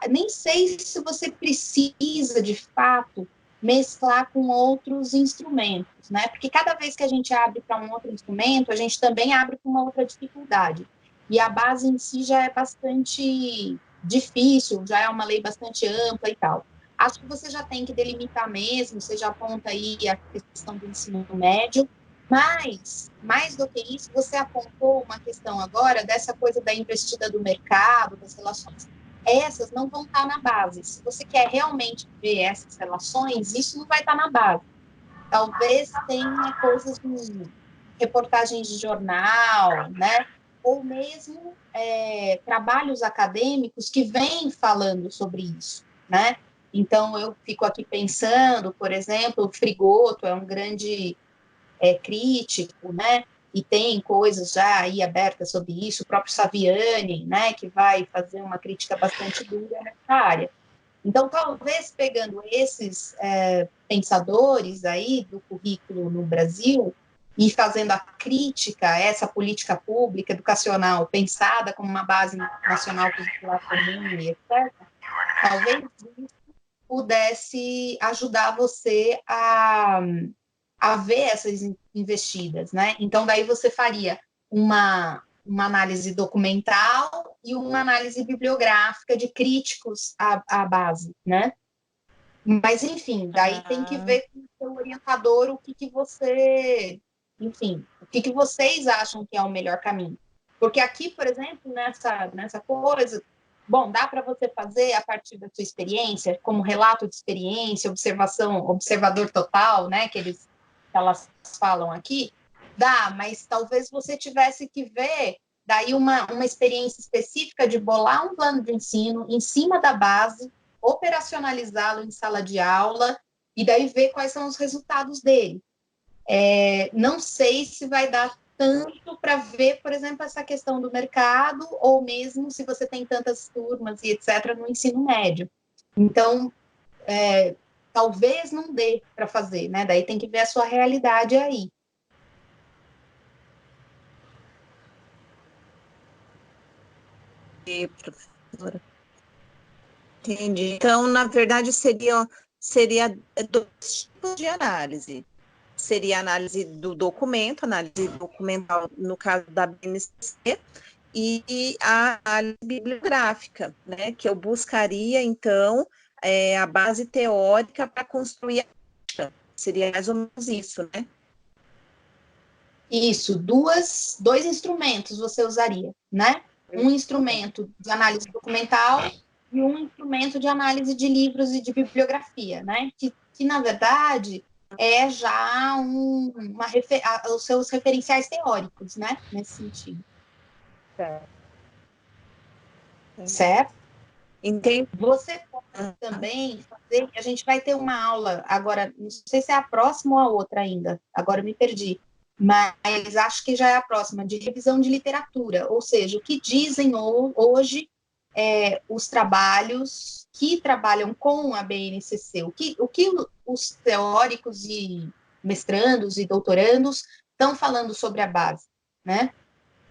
nem sei se você precisa, de fato, mesclar com outros instrumentos, né, porque cada vez que a gente abre para um outro instrumento, a gente também abre para uma outra dificuldade, e a base em si já é bastante difícil, já é uma lei bastante ampla e tal. Acho que você já tem que delimitar mesmo, você já aponta aí a questão do ensino médio, Mas, mais do que isso, você apontou uma questão agora dessa coisa da investida do mercado, das relações. Essas não vão estar na base. Se você quer realmente ver essas relações, isso não vai estar na base. Talvez tenha coisas de reportagens de jornal, né? Ou mesmo trabalhos acadêmicos que vêm falando sobre isso, né? Então, eu fico aqui pensando, por exemplo, o Frigoto é um grande crítico, né? E tem coisas já aí abertas sobre isso, o próprio Saviani, né? Que vai fazer uma crítica bastante dura nessa área. Então, talvez pegando esses pensadores aí do currículo no Brasil e fazendo a crítica a essa política pública educacional pensada como uma base nacional curricular comum e etc., talvez isso pudesse ajudar você a ver essas investidas, né? Então, daí você faria uma análise documental e uma análise bibliográfica de críticos à base, né? Mas, enfim, daí tem que ver com o seu orientador o que você, enfim, o que vocês acham que é o melhor caminho. Porque aqui, por exemplo, nessa coisa, bom, dá para você fazer a partir da sua experiência, como relato de experiência, observador total, né, que elas falam aqui, dá, mas talvez você tivesse que ver daí uma experiência específica de bolar um plano de ensino em cima da base, operacionalizá-lo em sala de aula e daí ver quais são os resultados dele. Não sei se vai dar tanto para ver, por exemplo, essa questão do mercado, ou mesmo se você tem tantas turmas e etc. no ensino médio. Então, talvez não dê para fazer, né? Daí tem que ver a sua realidade aí.
Professora. Entendi. Então, na verdade, seria dois tipos de análise. Seria a análise do documento, análise documental, no caso da BNCC, e a análise bibliográfica, né? Que eu buscaria, então, a base teórica para construir a... Seria mais ou menos isso, né?
Isso, dois instrumentos você usaria, né? Um instrumento de análise documental e um instrumento de análise de livros e de bibliografia, né? Que na verdade, é já os seus referenciais teóricos, né? Nesse sentido. Certo?
Entendi.
Você pode também fazer, a gente vai ter uma aula agora, não sei se é a próxima ou a outra ainda, agora eu me perdi, mas acho que já é a próxima, de revisão de literatura, ou seja, o que dizem hoje os trabalhos que trabalham com a BNCC, o que os teóricos e mestrandos e doutorandos estão falando sobre a base, né?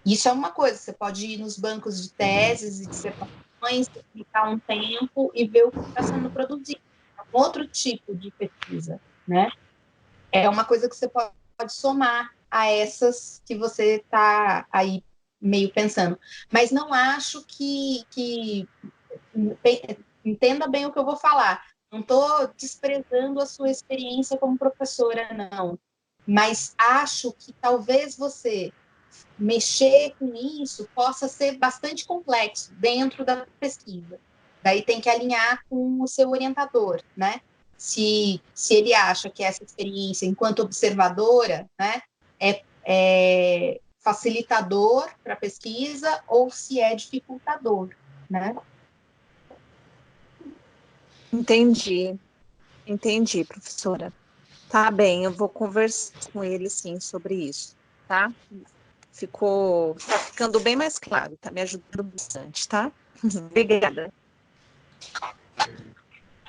Isso é uma coisa, você pode ir nos bancos de teses e dissertações, ficar um tempo e ver o que está sendo produzido. É um outro tipo de pesquisa, né? É uma coisa que você pode somar a essas que você está aí meio pensando. Mas não acho que entenda bem o que eu vou falar. Não estou desprezando a sua experiência como professora, não. Mas acho que talvez você mexer com isso possa ser bastante complexo dentro da pesquisa. Daí tem que alinhar com o seu orientador, né? Se ele acha que essa experiência, enquanto observadora, né, é facilitador para a pesquisa ou se é dificultador, né?
Entendi, professora. Tá bem, eu vou conversar com ele, sim, sobre isso, tá? Tá ficando bem mais claro, tá me ajudando bastante, tá? Obrigada.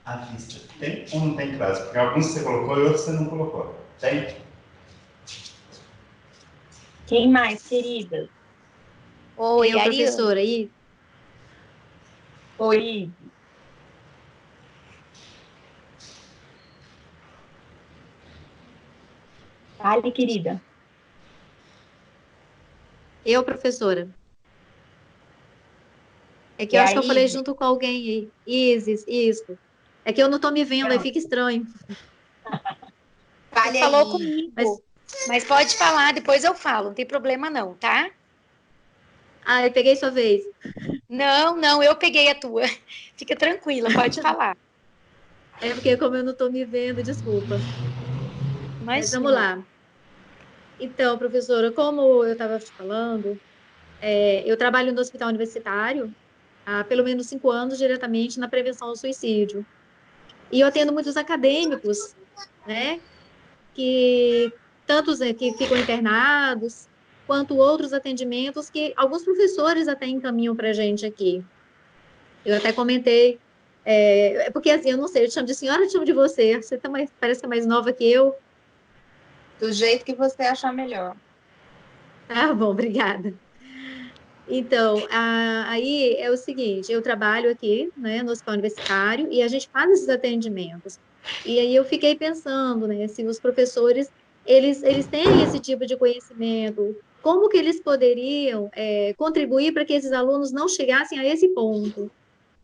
A ficha tem ou não tem crase? Porque alguns você colocou e outros você não colocou. Tem?
Quem mais, querida?
Oi, professora. Aí.
Oi. Fale, querida.
Eu, professora. É que eu acho que eu falei junto com alguém aí. Isis, isso. É que eu não tô me vendo, aí fica estranho.
Fale
falou
aí.
comigo.
Mas pode falar, depois eu falo, não tem problema não, tá?
Ah, eu peguei sua vez.
Não, eu peguei a tua. Fica tranquila, pode falar.
É porque como eu não estou me vendo, desculpa. Mas vamos lá. Então, professora, como eu estava te falando, eu trabalho no hospital universitário há pelo menos 5 anos diretamente na prevenção ao suicídio. E eu atendo muitos acadêmicos, né, que tantos que ficam internados, quanto outros atendimentos que alguns professores até encaminham para a gente aqui. Eu até comentei, porque assim, eu não sei, eu te chamo de senhora, eu te chamo de você, você tá parece que é mais nova que eu.
Do jeito que você achar melhor.
Ah, bom, obrigada. Então, aí é o seguinte, eu trabalho aqui, né, no hospital universitário e a gente faz esses atendimentos. E aí eu fiquei pensando, né, se os professores, eles têm esse tipo de conhecimento, como que eles poderiam contribuir para que esses alunos não chegassem a esse ponto?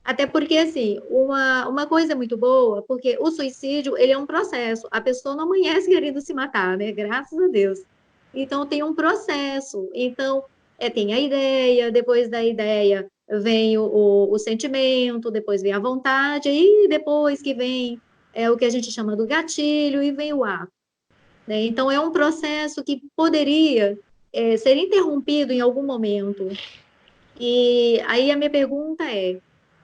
Até porque, assim, uma coisa muito boa, porque o suicídio, ele é um processo, a pessoa não amanhece querendo se matar, né, graças a Deus. Então, tem um processo, então, tem a ideia, depois da ideia vem o sentimento, depois vem a vontade, e depois que vem o que a gente chama do gatilho, e vem o ato, né? Então, é um processo que poderia ser interrompido em algum momento. E aí a minha pergunta é,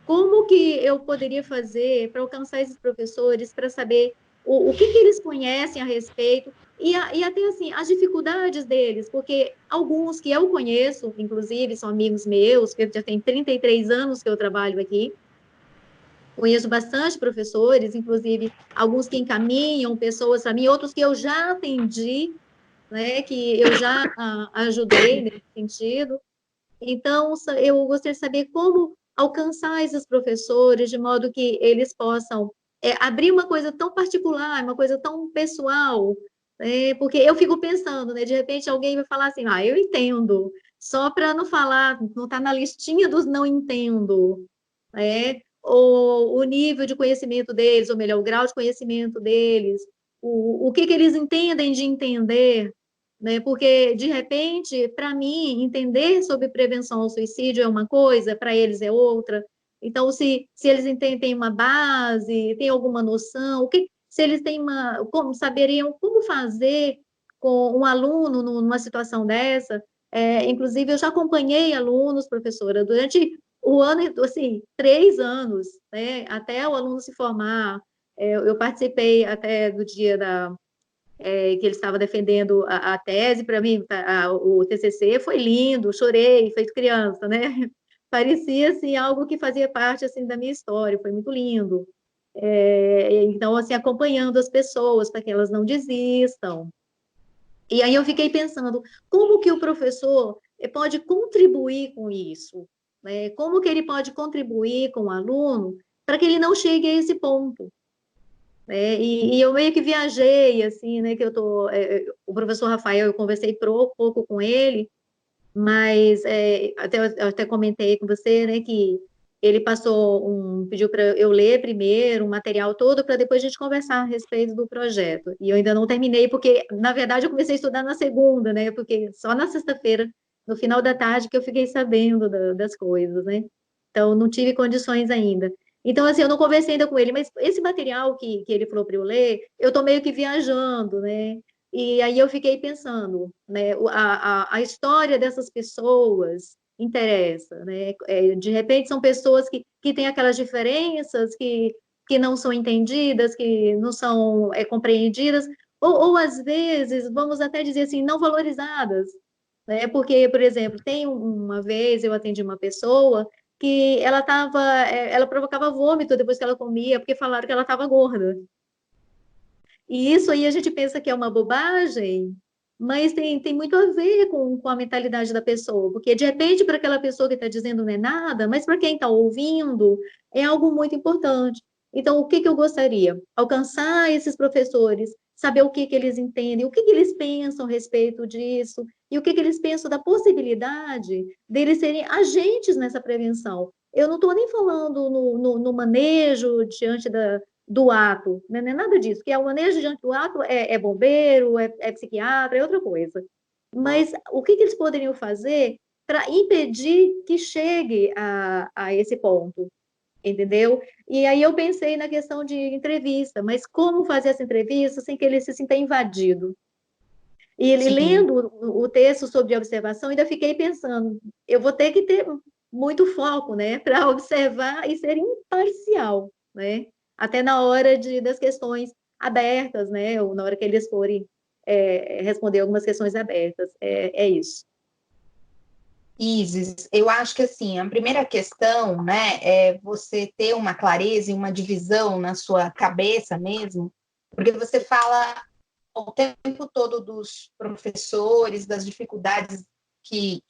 como que eu poderia fazer para alcançar esses professores, para saber o que eles conhecem a respeito e até assim, as dificuldades deles, porque alguns que eu conheço, inclusive, são amigos meus, que já tem 33 anos que eu trabalho aqui, conheço bastante professores, inclusive alguns que encaminham pessoas para mim, outros que eu já atendi, né, que eu já ajudei nesse sentido. Então, eu gostaria de saber como alcançar esses professores de modo que eles possam abrir uma coisa tão particular, uma coisa tão pessoal, né? Porque eu fico pensando, né? De repente alguém vai falar assim, eu entendo, só para não falar, não está na listinha dos não entendo, né? Ou o nível de conhecimento deles, ou melhor, o grau de conhecimento deles, o que eles entendem de entender, né? Porque, de repente, para mim, entender sobre prevenção ao suicídio é uma coisa, para eles é outra. Então, se eles têm uma base, têm alguma noção, se eles têm como saberiam como fazer com um aluno numa situação dessa. Inclusive, eu já acompanhei alunos, professora, durante o ano, assim, 3 anos, né? Até o aluno se formar. Eu participei até do dia que ele estava defendendo a tese, para mim, o TCC foi lindo, chorei, feito criança, né? Parecia, assim, algo que fazia parte, assim, da minha história, foi muito lindo. Então, assim, acompanhando as pessoas para que elas não desistam. E aí eu fiquei pensando, como que o professor pode contribuir com isso? Né? Como que ele pode contribuir com o aluno para que ele não chegue a esse ponto? E eu meio que viajei, assim, né, que o professor Rafael, eu conversei pouco com ele, mas eu até comentei com você, né, que ele pediu para eu ler primeiro o material todo, para depois a gente conversar a respeito do projeto, e eu ainda não terminei, porque, na verdade, eu comecei a estudar na segunda, né, porque só na sexta-feira, no final da tarde, que eu fiquei sabendo das coisas, né, então não tive condições ainda. Então, assim, eu não conversei ainda com ele, mas esse material que ele falou para eu ler, eu estou meio que viajando, né? E aí eu fiquei pensando, né? A história dessas pessoas interessa, né? De repente são pessoas que têm aquelas diferenças que não são entendidas, que não são compreendidas, ou às vezes, vamos até dizer assim, não valorizadas, né? Porque, por exemplo, tem uma vez eu atendi uma pessoa que ela provocava vômito depois que ela comia, porque falaram que ela estava gorda. E isso aí a gente pensa que é uma bobagem, mas tem muito a ver com a mentalidade da pessoa, porque de repente para aquela pessoa que está dizendo não é nada, mas para quem está ouvindo é algo muito importante. Então, o que eu gostaria? Alcançar esses professores, saber o que eles entendem, o que eles pensam a respeito disso, e o que eles pensam da possibilidade deles serem agentes nessa prevenção. Eu não estou nem falando no manejo diante do ato, né? Não é nada disso, que é o manejo diante do ato é bombeiro, é psiquiatra, é outra coisa. Mas o que eles poderiam fazer para impedir que chegue a esse ponto, entendeu? E aí eu pensei na questão de entrevista, mas como fazer essa entrevista sem que ele se sinta invadido? E ele
Sim.
lendo o texto sobre observação, ainda fiquei pensando, eu vou ter que ter muito foco, né, para observar e ser imparcial, né, até na hora das questões abertas, né, ou na hora que eles forem responder algumas questões abertas, é isso.
Isis, eu acho que assim, a primeira questão, né, é você ter uma clareza e uma divisão na sua cabeça mesmo, porque você fala o tempo todo dos professores, das dificuldades que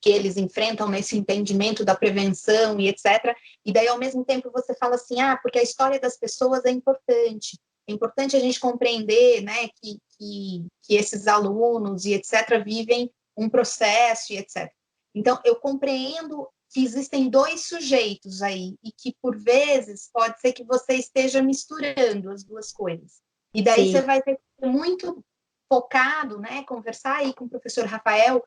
eles enfrentam nesse entendimento da prevenção e etc. E daí, ao mesmo tempo, você fala assim, porque a história das pessoas é importante a gente compreender, né, que esses alunos e etc. vivem um processo e etc. Então, eu compreendo que existem dois sujeitos aí e que, por vezes, pode ser que você esteja misturando as duas coisas. E daí
Sim.
você vai ter que ser muito focado, né, conversar aí com o professor Rafael,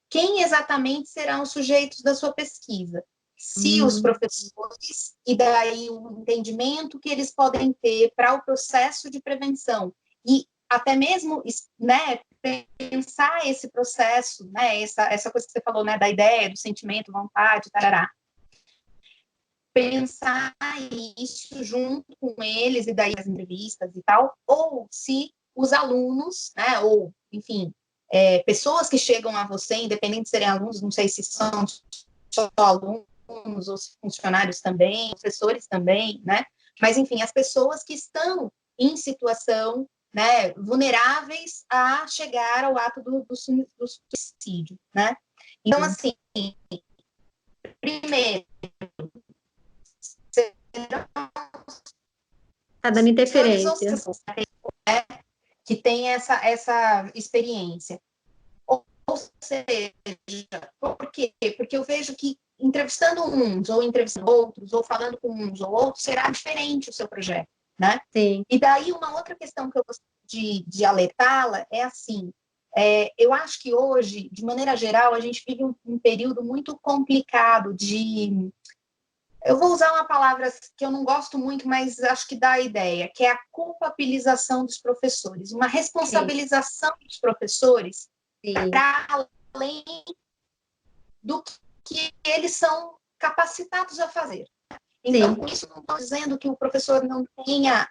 quem exatamente serão os sujeitos da sua pesquisa. Se os professores, e daí o entendimento que eles podem ter para o processo de prevenção, e até mesmo, né, pensar esse processo, né, essa coisa que você falou, né, da ideia, do sentimento, vontade, tarará. Pensar isso junto com eles, e daí as entrevistas e tal, ou se os alunos, né, ou, enfim, pessoas que chegam a você, independente de serem alunos, não sei se são só alunos ou funcionários também, professores também, né, mas, enfim, as pessoas que estão em situação, né, vulneráveis a chegar ao ato do suicídio, né. Então, assim, primeiro,
Tá dando interferência.
Que tem essa experiência. Ou seja, por quê? Porque eu vejo que entrevistando uns, ou entrevistando outros, ou falando com uns ou outros, será diferente o seu projeto, né?
Sim.
E daí uma outra questão que eu gostaria de alertá-la é assim, eu acho que hoje, de maneira geral, a gente vive um período muito complicado de... Eu vou usar uma palavra que eu não gosto muito, mas acho que dá a ideia, que é a culpabilização dos professores, uma responsabilização dos professores para além do que eles são capacitados a fazer. Então, com isso, não estou dizendo que o professor não tenha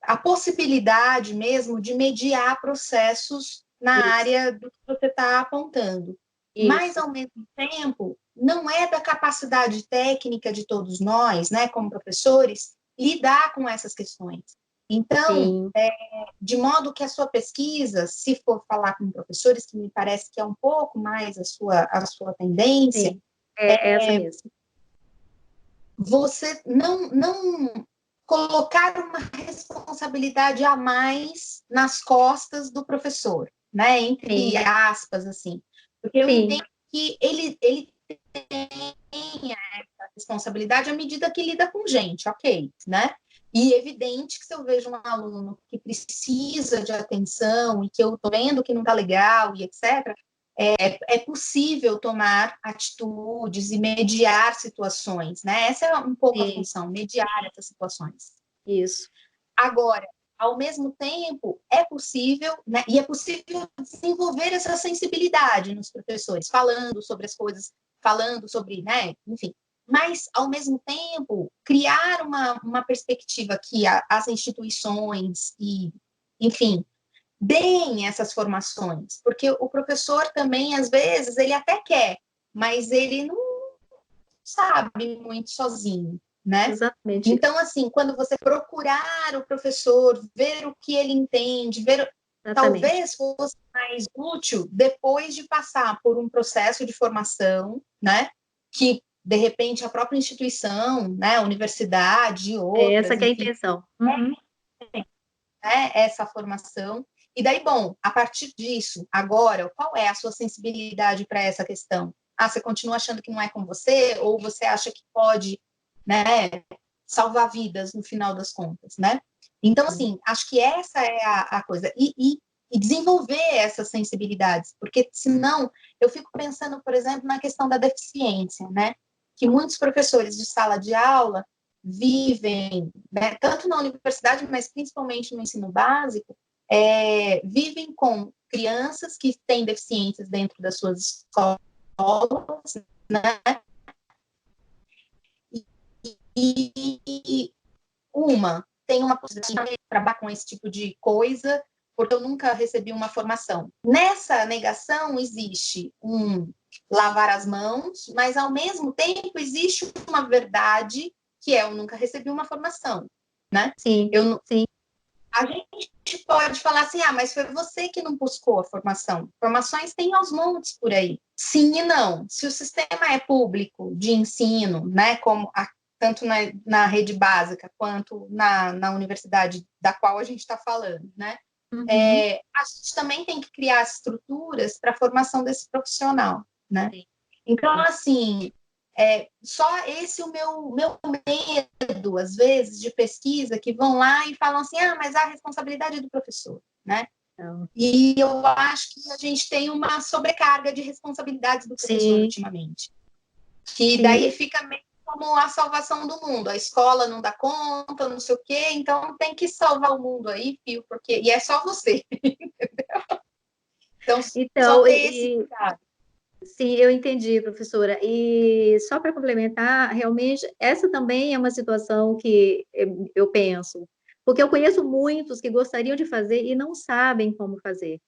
a possibilidade mesmo de mediar processos na área do que você está apontando. Mas, ao mesmo tempo, não é da capacidade técnica de todos nós, né, como professores, lidar com essas questões. Então, de modo que a sua pesquisa, se for falar com professores, que me parece que é um pouco mais a sua tendência,
essa mesmo.
Você não colocar uma responsabilidade a mais nas costas do professor, né, entre aspas, assim, porque eu entendo que ele tem essa responsabilidade à medida que lida com gente, ok, né? E evidente que se eu vejo um aluno que precisa de atenção e que eu estou vendo que não está legal e etc., é possível tomar atitudes e mediar situações, né? Essa é um pouco a função, mediar essas situações.
Isso.
Agora, ao mesmo tempo, é possível, né? E é possível desenvolver essa sensibilidade nos professores, falando sobre as coisas, falando sobre, né? Enfim, mas, ao mesmo tempo, criar uma perspectiva que as instituições e, enfim, deem essas formações, porque o professor também, às vezes, ele até quer, mas ele não sabe muito sozinho, né?
Exatamente.
Então, assim, quando você procurar o professor, ver o que ele entende, talvez fosse mais útil depois de passar por um processo de formação, né? Que, de repente, a própria instituição, né? A universidade, outras...
Essa que é a intenção.
Essa formação. E daí, bom, a partir disso, agora, qual é a sua sensibilidade para essa questão? Você continua achando que não é com você? Ou você acha que pode, né, salvar vidas no final das contas, né? Então, assim, acho que essa é a coisa. E desenvolver essas sensibilidades, porque senão eu fico pensando, por exemplo, na questão da deficiência, né? Que muitos professores de sala de aula vivem, né, tanto na universidade, mas principalmente no ensino básico, vivem com crianças que têm deficiências dentro das suas escolas, né? E uma tem uma possibilidade de trabalhar com esse tipo de coisa, porque eu nunca recebi uma formação. Nessa negação existe lavar as mãos, mas ao mesmo tempo existe uma verdade que eu nunca recebi uma formação, né?
Sim, sim.
A gente pode falar assim, mas foi você que não buscou a formação. Formações tem aos montes por aí. Sim e não. Se o sistema é público de ensino, né, como tanto na rede básica quanto na universidade da qual a gente está falando, né?
Uhum.
A gente também tem que criar estruturas para a formação desse profissional, né?
Sim.
Então, assim, só esse o meu medo, às vezes, de pesquisa, que vão lá e falam assim, mas a responsabilidade é do professor, né?
Não.
E eu acho que a gente tem uma sobrecarga de responsabilidades do professor
Sim.
ultimamente. Que
Sim.
daí fica meio como a salvação do mundo. A escola não dá conta, não sei o quê, então tem que salvar o mundo aí, Fio, porque... E é só você, entendeu? Então, só ter esse cuidado.
Sim, eu entendi, professora. E só para complementar, realmente, essa também é uma situação que eu penso, porque eu conheço muitos que gostariam de fazer e não sabem como fazer.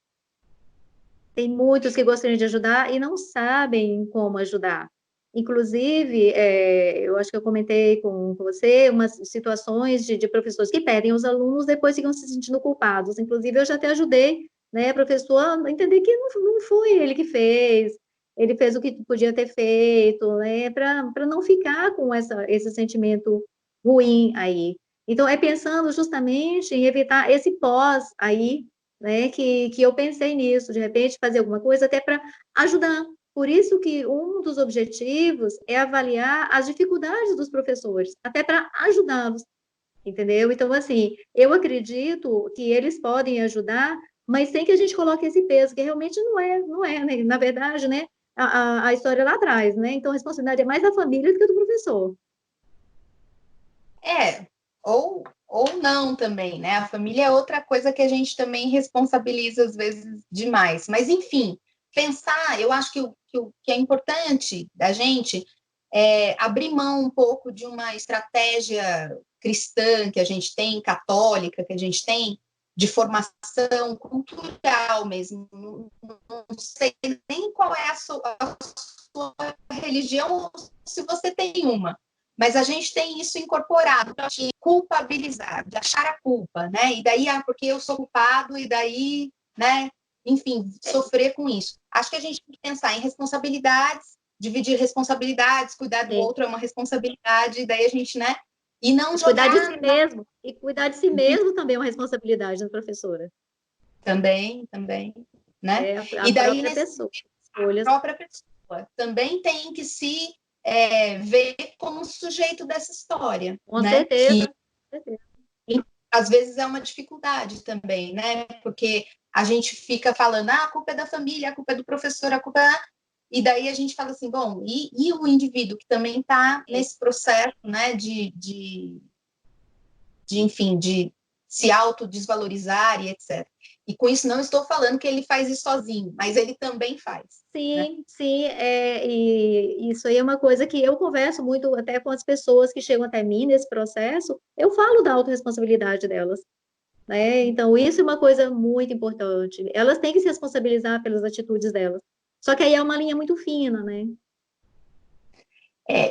Tem muitos que gostariam de ajudar e não sabem como ajudar. Inclusive, eu acho que eu comentei com você umas situações de professores que pedem aos alunos, depois ficam se sentindo culpados. Inclusive, eu já até ajudei, né, professor a entender que não foi ele que fez, ele fez o que podia ter feito, né, para não ficar com esse sentimento ruim aí. Então, é pensando justamente em evitar esse pós aí, né, que eu pensei nisso, de repente fazer alguma coisa até para ajudar. Por isso que um dos objetivos é avaliar as dificuldades dos professores, até para ajudá-los, entendeu? Então, assim, eu acredito que eles podem ajudar, mas sem que a gente coloque esse peso, que realmente não é, né? Na verdade, né, a história lá atrás, né? Então, a responsabilidade é mais da família do que do professor.
Ou não também, né? A família é outra coisa que a gente também responsabiliza às vezes demais. Mas, enfim, pensar, eu acho que o que é importante da gente é abrir mão um pouco de uma estratégia cristã que a gente tem, católica que a gente tem, de formação cultural mesmo. Não sei nem qual é a sua religião, se você tem uma. Mas a gente tem isso incorporado, de culpabilizar, de achar a culpa, né? E daí, porque eu sou culpado, e daí, né? Enfim, sofrer com isso. Acho que a gente tem que pensar em responsabilidades, dividir responsabilidades, cuidar do outro é uma responsabilidade, e daí a gente, né? E não jogar...
Cuidar de si mesmo. E cuidar de si mesmo também é uma responsabilidade da professora.
Também, né?
A
e daí,
própria pessoa.
A própria pessoa também tem que se ver como sujeito dessa história.
Com
né?
certeza.
Às vezes é uma dificuldade também, né? Porque a gente fica falando, a culpa é da família, a culpa é do professor, a culpa é... E daí a gente fala assim, bom, e o indivíduo que também está nesse processo, né, enfim, de se autodesvalorizar e etc. E com isso não estou falando que ele faz isso sozinho, mas ele também faz.
Sim,
né?
sim, e isso aí é uma coisa que eu converso muito até com as pessoas que chegam até mim nesse processo, eu falo da autorresponsabilidade delas, né? Então, isso é uma coisa muito importante. Elas têm que se responsabilizar pelas atitudes delas. Só que aí é uma linha muito fina, né?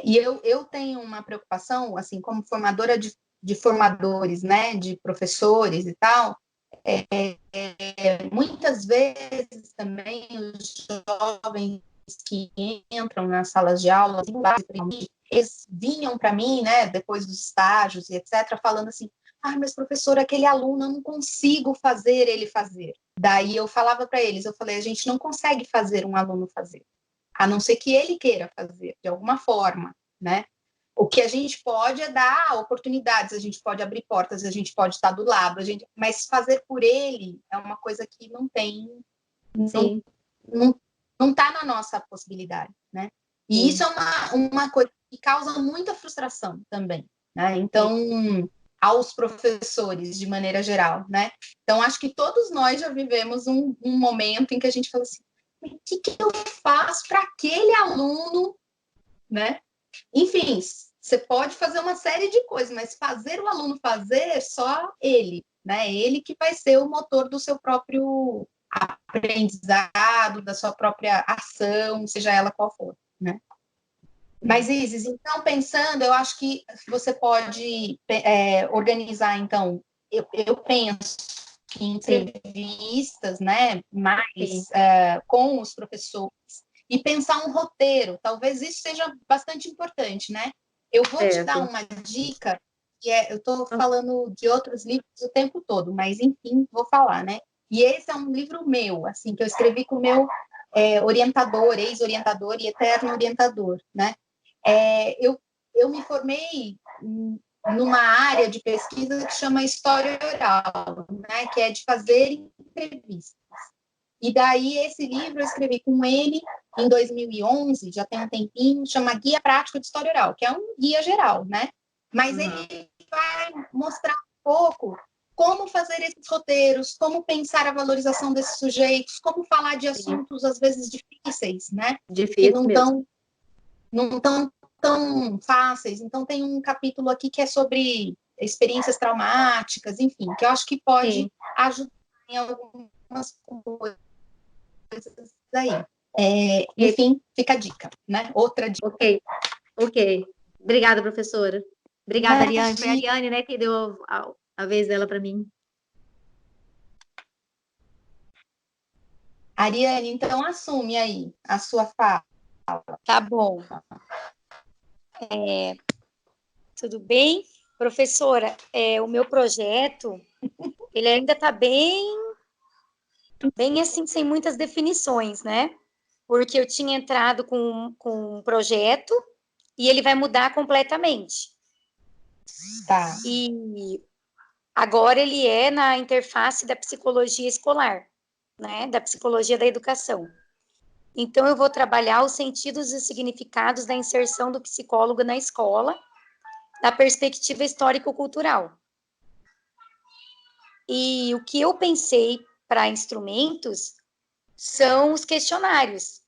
E eu tenho uma preocupação, assim, como formadora de formadores, né, de professores e tal, muitas vezes também os jovens que entram nas salas de aula, eles vinham para mim, né, depois dos estágios e etc., falando assim, mas professor, aquele aluno, eu não consigo fazer ele fazer. Daí eu falava para eles, eu falei, a gente não consegue fazer um aluno fazer, a não ser que ele queira fazer, de alguma forma, né? O que a gente pode é dar oportunidades, a gente pode abrir portas, a gente pode estar do lado, mas fazer por ele é uma coisa que não tem,
Sim.
não está na nossa possibilidade, né? E
Sim.
isso é uma coisa que causa muita frustração também, né? Então, aos professores, de maneira geral, né? Então, acho que todos nós já vivemos um momento em que a gente fala assim, o que eu faço para aquele aluno, né? Enfim, você pode fazer uma série de coisas, mas fazer o aluno fazer só ele, né? Ele que vai ser o motor do seu próprio aprendizado, da sua própria ação, seja ela qual for, né? Mas, Isis, então, pensando, eu acho que você pode organizar, então, eu penso que entrevistas, né, mais com os professores, e pensar um roteiro, talvez isso seja bastante importante, né? Eu vou te dar uma dica, que eu estou falando de outros livros o tempo todo, mas, enfim, vou falar, né? E esse é um livro meu, assim, que eu escrevi com o meu orientador, ex-orientador e eterno orientador, né? Eu me formei numa área de pesquisa que chama História Oral, né? Que é de fazer entrevistas. E daí, esse livro eu escrevi com ele em 2011, já tem um tempinho, chama Guia Prático de História Oral, que é um guia geral, né? Mas ele vai mostrar um pouco como fazer esses roteiros, como pensar a valorização desses sujeitos, como falar de assuntos, às vezes, difíceis, né?
Difícil
que
mesmo.
não estão tão fáceis. Então, tem um capítulo aqui que é sobre experiências traumáticas, enfim, que eu acho que pode ajudar em algumas coisas aí. Enfim, fica a dica, né? Outra dica.
Ok. Obrigada, professora. Obrigada, Ariane. Foi a Ariane, né, que deu a vez dela para mim.
Ariane, então assume aí a sua fala.
Tá bom. Tudo bem? Professora, o meu projeto, ele ainda está bem assim, sem muitas definições, né? Porque eu tinha entrado com um projeto e ele vai mudar completamente.
Tá.
E agora ele é na interface da psicologia escolar, né? Da psicologia da educação. Então, eu vou trabalhar os sentidos e significados da inserção do psicólogo na escola, da perspectiva histórico-cultural. E o que eu pensei para instrumentos são os questionários.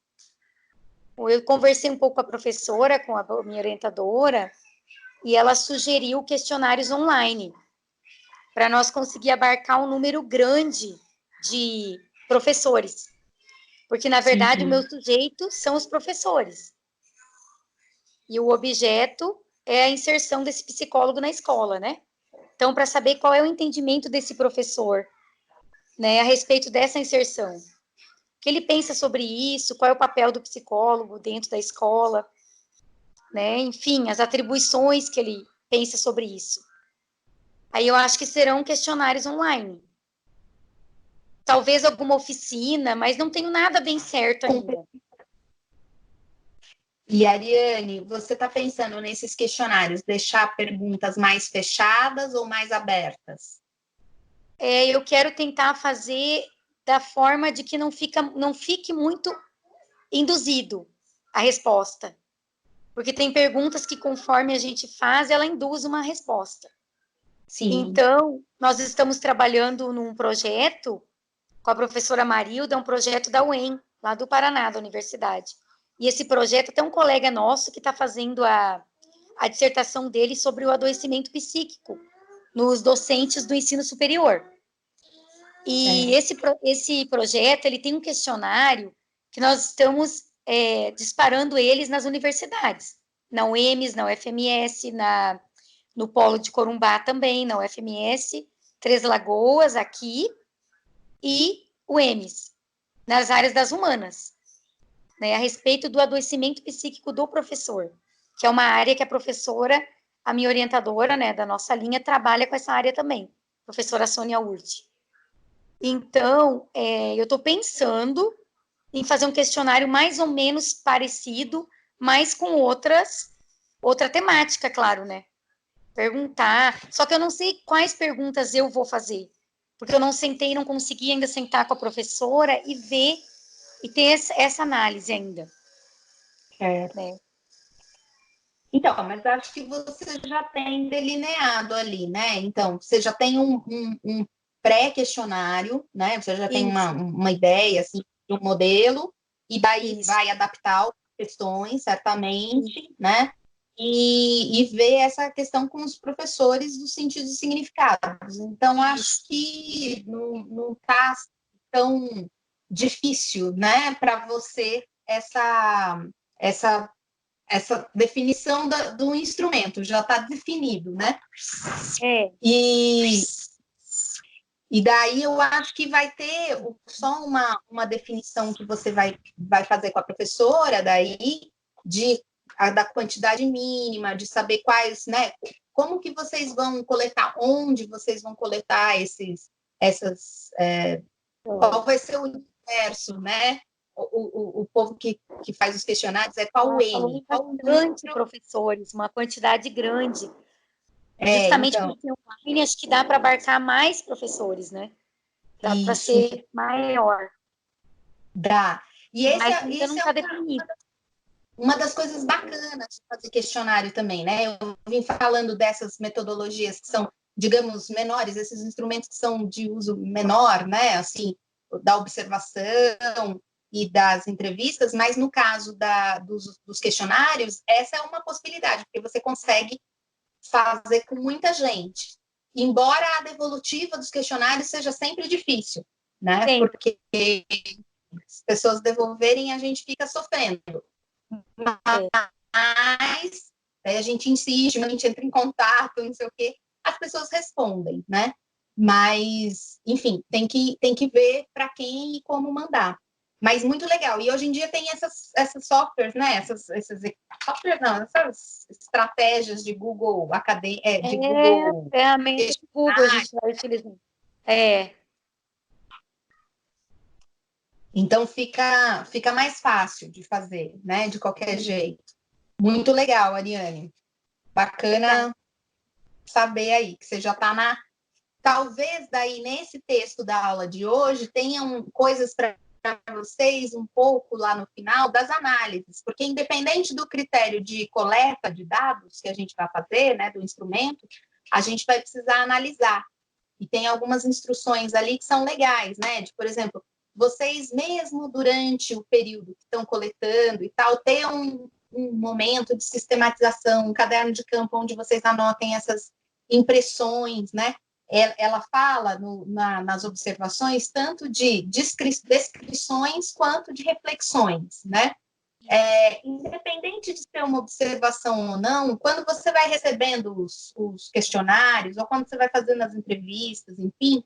Eu conversei um pouco com a professora, com a minha orientadora, e ela sugeriu questionários online, para nós conseguir abarcar um número grande de professores. Porque, na verdade, o meu sujeito são os professores. E o objeto é a inserção desse psicólogo na escola, né? Então, para saber qual é o entendimento desse professor, né, a respeito dessa inserção. O que ele pensa sobre isso, qual é o papel do psicólogo dentro da escola, né? Enfim, as atribuições que ele pensa sobre isso. Aí eu acho que serão questionários online. Talvez alguma oficina, mas não tenho nada bem certo ainda.
E, Ariane, você está pensando nesses questionários, deixar perguntas mais fechadas ou mais abertas?
Eu quero tentar fazer da forma de que não fique muito induzido a resposta. Porque tem perguntas que, conforme a gente faz, ela induz uma resposta.
Sim.
Então, nós estamos trabalhando num projeto com a professora Marilda, um projeto da UEM, lá do Paraná, da universidade. E esse projeto tem um colega nosso que está fazendo a dissertação dele sobre o adoecimento psíquico nos docentes do ensino superior. E esse projeto, ele tem um questionário que nós estamos disparando eles nas universidades, na UEMS, na UFMS, no Polo de Corumbá também, na UFMS, Três Lagoas, aqui, e UEMS, nas áreas das humanas, né, a respeito do adoecimento psíquico do professor, que é uma área que a professora, a minha orientadora, né, da nossa linha, trabalha com essa área também, professora Sônia Urti. Então, eu estou pensando em fazer um questionário mais ou menos parecido, mas com outras outra temática, claro, né? Perguntar. Só que eu não sei quais perguntas eu vou fazer, porque eu não sentei, não consegui ainda sentar com a professora e ver e ter essa análise ainda.
Certo.
Né?
Então, mas acho que você já tem delineado ali, né? Então, você já tem um pré-questionário, né? Você já tem uma ideia, assim, de um modelo, e daí vai adaptar as questões, certamente, né? E ver essa questão com os professores dos sentidos e significados. Então, acho que não está tão difícil, né, para você essa definição do instrumento, já está definido, né? E daí eu acho que vai ter só uma definição que você vai fazer com a professora, daí, da quantidade mínima, de saber quais, né? Como que vocês vão coletar, onde vocês vão coletar qual vai ser o universo, né? O povo que faz os questionários qual o N? Qual o
grande, professores, uma quantidade grande. Justamente
então,
porque online acho que dá para abarcar mais professores, né? Dá para ser maior.
Dá. E
mas ainda não está definido.
Uma das coisas bacanas de fazer questionário também, né? Eu vim falando dessas metodologias que são, digamos, menores, esses instrumentos que são de uso menor, né? Assim, da observação e das entrevistas, mas no caso dos questionários, essa é uma possibilidade, porque você consegue fazer com muita gente. Embora a devolutiva dos questionários seja sempre difícil, né? Sim. Porque as pessoas devolverem, a gente fica sofrendo. Mas a gente insiste, a gente entra em contato, não sei o quê, as pessoas respondem, né? Mas, enfim, tem que ver para quem e como mandar. Mas muito legal. E hoje em dia tem essas softwares, né? Essas softwares não, essas estratégias de Google de Google.
Ferramenta de Google a gente vai utilizando.
Então fica mais fácil de fazer, né? De qualquer jeito. Muito legal, Ariane. Bacana saber aí que você já está na. Talvez daí nesse texto da aula de hoje tenham coisas para vocês um pouco lá no final das análises, porque independente do critério de coleta de dados que a gente vai fazer, né, do instrumento, a gente vai precisar analisar. E tem algumas instruções ali que são legais, né? De, por exemplo, vocês mesmo durante o período que estão coletando e tal, ter um momento de sistematização, um caderno de campo onde vocês anotem essas impressões, né? Ela fala nas observações tanto de descrições quanto de reflexões, né? Independente de ser uma observação ou não, quando você vai recebendo os questionários, ou quando você vai fazendo as entrevistas, enfim,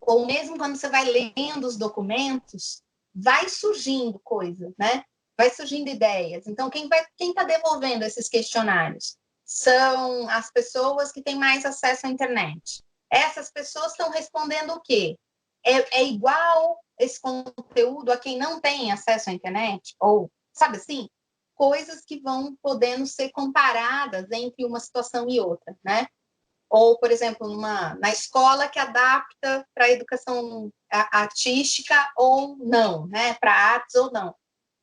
ou mesmo quando você vai lendo os documentos, vai surgindo coisa, né? Vai surgindo ideias. Então, quem está devolvendo esses questionários são as pessoas que têm mais acesso à internet. Essas pessoas estão respondendo o quê? É igual esse conteúdo a quem não tem acesso à internet? Ou, sabe assim? Coisas que vão podendo ser comparadas entre uma situação e outra, né? Ou, por exemplo, na escola que adapta para a educação artística ou não, né? Para artes ou não.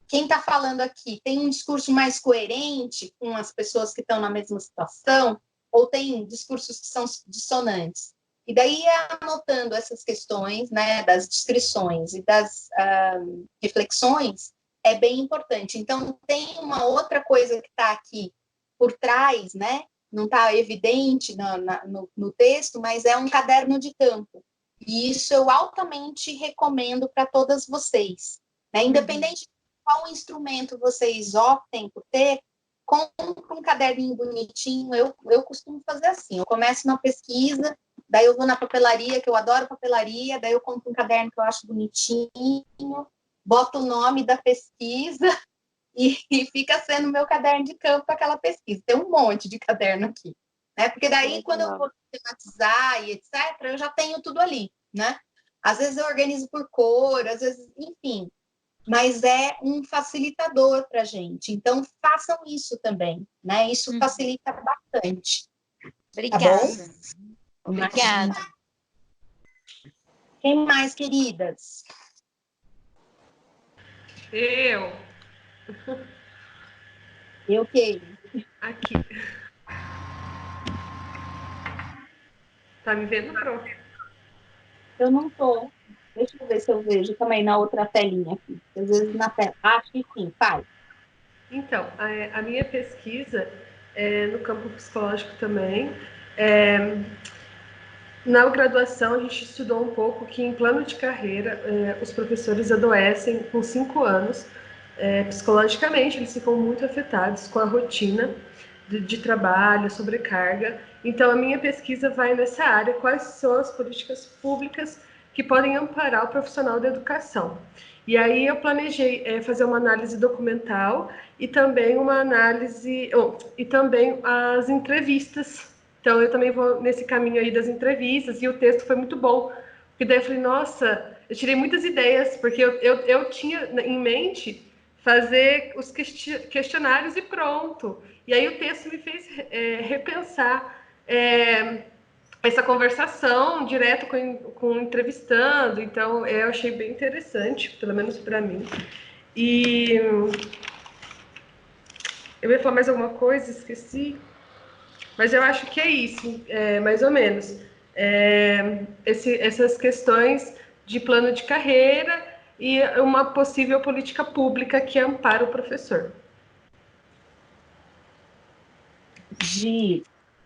Quem está falando aqui tem um discurso mais coerente com as pessoas que estão na mesma situação ou tem discursos que são dissonantes? E daí, anotando essas questões, né, das descrições e das reflexões, é bem importante. Então, tem uma outra coisa que está aqui por trás, né? Não está evidente no texto, mas é um caderno de campo. E isso eu altamente recomendo para todas vocês, né? Independente de qual instrumento vocês optem por ter, compre um caderninho bonitinho. Eu costumo fazer assim, eu começo uma pesquisa, daí eu vou na papelaria, que eu adoro papelaria, daí eu compro um caderno que eu acho bonitinho, boto o nome da pesquisa e fica sendo meu caderno de campo para aquela pesquisa. Tem um monte de caderno aqui, né? Porque daí, quando eu vou tematizar e etc., eu já tenho tudo ali, né? Às vezes eu organizo por cor, às vezes, enfim. mas é um facilitador para a gente. Então, façam isso também, né? Isso facilita bastante.
Obrigada.
Tá bom?
Obrigada.
Quem mais, queridas?
Eu.
Eu quem?
Aqui. Tá me vendo, Pro?
Eu não tô. Deixa eu ver se eu vejo também na outra telinha aqui. Às vezes na tela. Acho que sim, faz.
Então, a minha pesquisa é no campo psicológico também. Na graduação, a gente estudou um pouco que em plano de carreira, os professores adoecem com 5 anos. Psicologicamente, eles ficam muito afetados com a rotina de trabalho, sobrecarga. Então, a minha pesquisa vai nessa área, quais são as políticas públicas que podem amparar o profissional da educação. E aí eu planejei fazer uma análise documental e também uma análise, e também as entrevistas. Então, eu também vou nesse caminho aí das entrevistas, e o texto foi muito bom. Porque daí eu falei, nossa, eu tirei muitas ideias, porque eu tinha em mente fazer os questionários e pronto. E aí o texto me fez repensar essa conversação direto com o entrevistando. Então, eu achei bem interessante, pelo menos para mim. E eu ia falar mais alguma coisa, esqueci. Mas eu acho que é isso, mais ou menos. Essas questões de plano de carreira e uma possível política pública que ampara o professor.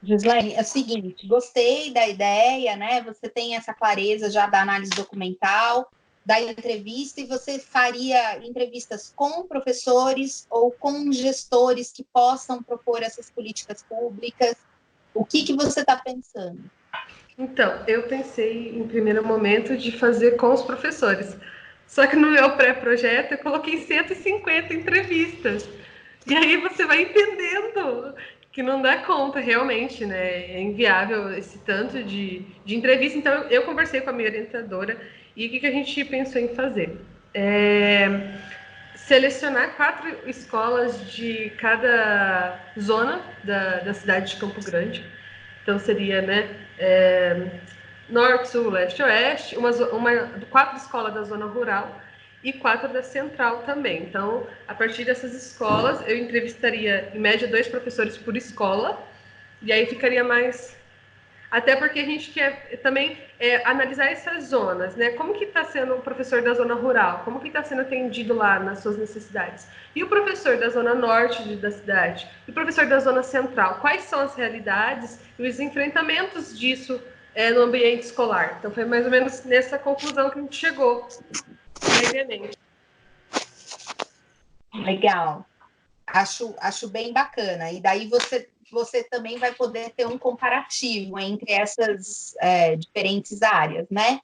Gislaine, é o seguinte, gostei da ideia, né? Você tem essa clareza já da análise documental, da entrevista, e você faria entrevistas com professores ou com gestores que possam propor essas políticas públicas? O que você está pensando?
Então, eu pensei em primeiro momento de fazer com os professores. Só que no meu pré-projeto eu coloquei 150 entrevistas. E aí você vai entendendo que não dá conta realmente, né? É inviável esse tanto de entrevista. Então, eu conversei com a minha orientadora e o que a gente pensou em fazer? Selecionar 4 escolas de cada zona da cidade de Campo Grande. Então, seria, né, norte, sul, leste, oeste, 4 escolas da zona rural e 4 da central também. Então, a partir dessas escolas, eu entrevistaria, em média, 2 professores por escola, e aí ficaria mais... Até porque a gente quer também analisar essas zonas, né? Como que está sendo o professor da zona rural? Como que está sendo atendido lá nas suas necessidades? E o professor da zona norte da cidade? E o professor da zona central? Quais são as realidades e os enfrentamentos disso no ambiente escolar? Então, foi mais ou menos nessa conclusão que a gente chegou, previamente.
Legal. Acho bem bacana. E daí você também vai poder ter um comparativo entre essas diferentes áreas, né?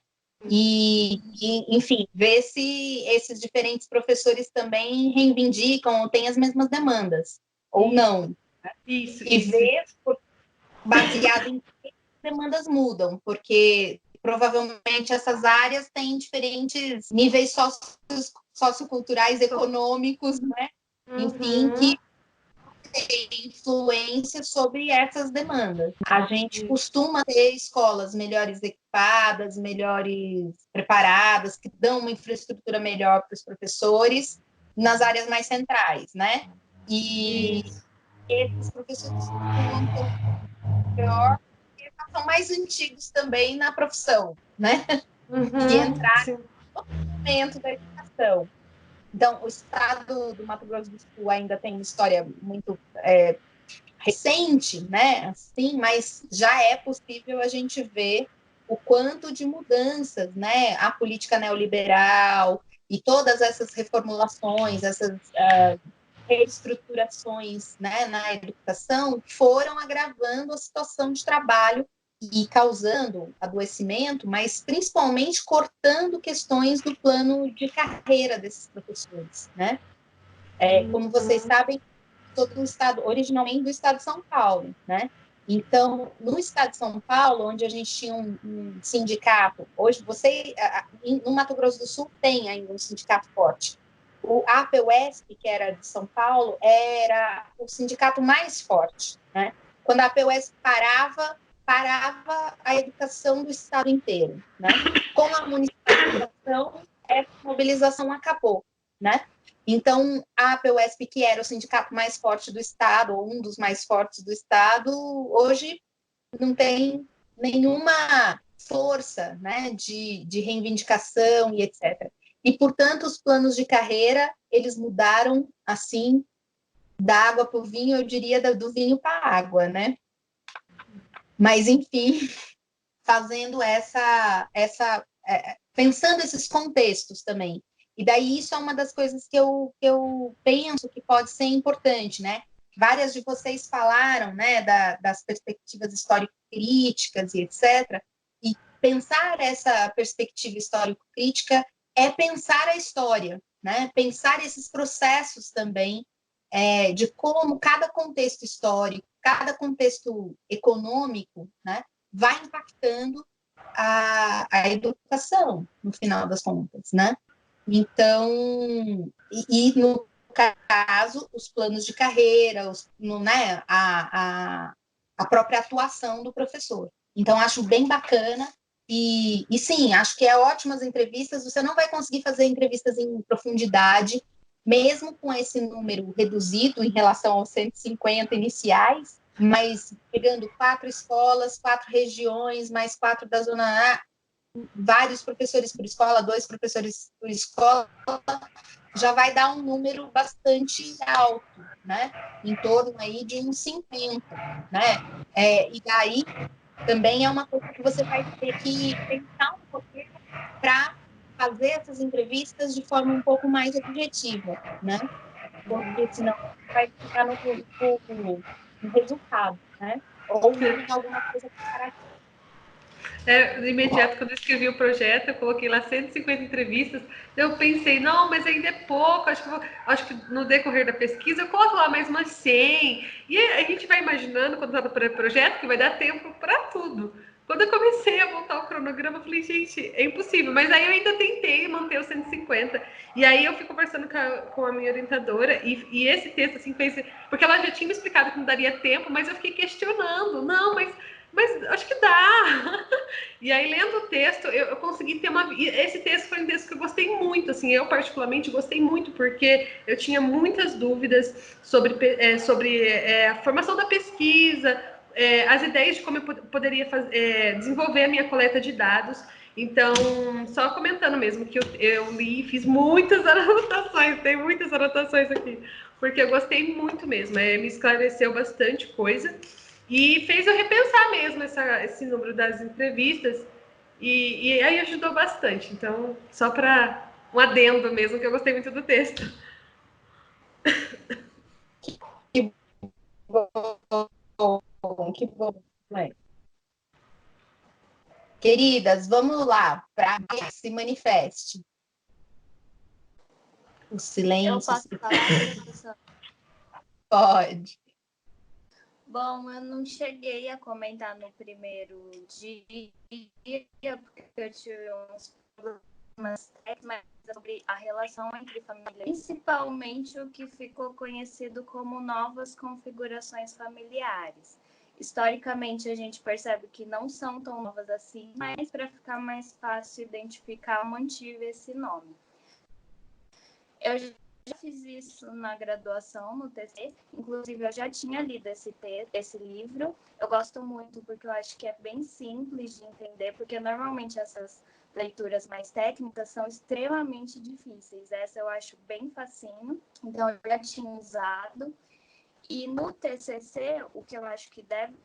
E, enfim, ver se esses diferentes professores também reivindicam ou têm as mesmas demandas, ou não.
Isso.
Ver, baseado em que demandas mudam, porque provavelmente essas áreas têm diferentes níveis socioculturais, econômicos, né? Enfim, que tem influência sobre essas demandas. A gente costuma ter escolas melhores equipadas, melhores preparadas, que dão uma infraestrutura melhor para os professores nas áreas mais centrais, né? E esses professores costumam ter melhor, porque são mais antigos também na profissão, né? E entrar no momento da educação. Então, o estado do Mato Grosso do Sul ainda tem uma história muito recente, né? Assim, mas já é possível a gente ver o quanto de mudanças, né? A política neoliberal e todas essas reformulações, essas reestruturações, né, na educação foram agravando a situação de trabalho e causando adoecimento, mas principalmente cortando questões do plano de carreira desses professores, né? Como vocês sabem, sou do estado, originalmente do estado de São Paulo, né? Então, no estado de São Paulo, onde a gente tinha um sindicato, hoje no Mato Grosso do Sul tem ainda um sindicato forte, a APUESP, que era de São Paulo, era o sindicato mais forte, né? Quando a APUESP parava a educação do estado inteiro, né? Com a municipalização, essa mobilização acabou, né? Então, a APUESP, que era o sindicato mais forte do estado, ou um dos mais fortes do estado, hoje não tem nenhuma força, né, de reivindicação e etc. E, portanto, os planos de carreira, eles mudaram, assim, da água para o vinho, eu diria do vinho para a água, né? Mas, enfim, fazendo pensando esses contextos também. E daí isso é uma das coisas que eu penso que pode ser importante, né? Várias de vocês falaram, né, das perspectivas histórico-críticas e etc. E pensar essa perspectiva histórico-crítica é pensar a história, né? Pensar esses processos também, de como cada contexto histórico, cada contexto econômico, né, vai impactando a educação, no final das contas, né? Então, no caso, os planos de carreira, né, a própria atuação do professor. Então, acho bem bacana e sim, acho que é ótimas entrevistas. Você não vai conseguir fazer entrevistas em profundidade, mesmo com esse número reduzido em relação aos 150 iniciais, mas pegando 4 escolas, 4 regiões, mais 4 da Zona A, vários professores por escola, 2 professores por escola, já vai dar um número bastante alto, né? Em torno aí de uns 50, né? E daí também é uma coisa que você vai ter que pensar um pouquinho para fazer essas entrevistas de forma um pouco mais objetiva, né? Porque senão vai ficar no resultado, né? Ou em alguma coisa comparativa.
De imediato, quando eu escrevi o projeto, eu coloquei lá 150 entrevistas. Eu pensei, não, mas ainda é pouco. Acho que no decorrer da pesquisa eu coloco lá mais umas 100. E a gente vai imaginando, quando está no projeto, que vai dar tempo para tudo. Quando eu comecei a montar o cronograma, eu falei, gente, é impossível. Mas aí eu ainda tentei manter os 150. E aí eu fui conversando com a minha orientadora. E esse texto, assim, fez... Porque ela já tinha me explicado que não daria tempo, mas eu fiquei questionando. Não, mas acho que dá. E aí, lendo o texto, eu consegui ter uma... Esse texto foi um texto que eu gostei muito, assim, eu particularmente gostei muito, porque eu tinha muitas dúvidas sobre a formação da pesquisa, as ideias de como eu poderia desenvolver a minha coleta de dados. Então, só comentando mesmo que eu li e fiz muitas anotações, tem muitas anotações aqui, porque eu gostei muito mesmo, me esclareceu bastante coisa. E fez eu repensar mesmo esse número das entrevistas e aí ajudou bastante. Então, só para um adendo mesmo, que eu gostei muito do texto.
Que bom, que bom. Queridas, vamos lá, para se manifeste. O silêncio.
Eu posso falar, professora?
Pode.
Bom, eu não cheguei a comentar no primeiro dia, porque eu tive uns problemas mas sobre a relação entre famílias, principalmente o que ficou conhecido como novas configurações familiares. Historicamente, a gente percebe que não são tão novas assim, mas para ficar mais fácil identificar, eu mantive esse nome. Eu já fiz isso na graduação, no TCC, inclusive eu já tinha lido esse livro. Eu gosto muito porque eu acho que é bem simples de entender, porque normalmente essas leituras mais técnicas são extremamente difíceis. Essa eu acho bem facinho, então eu já tinha usado. E no TCC, o que eu acho que deve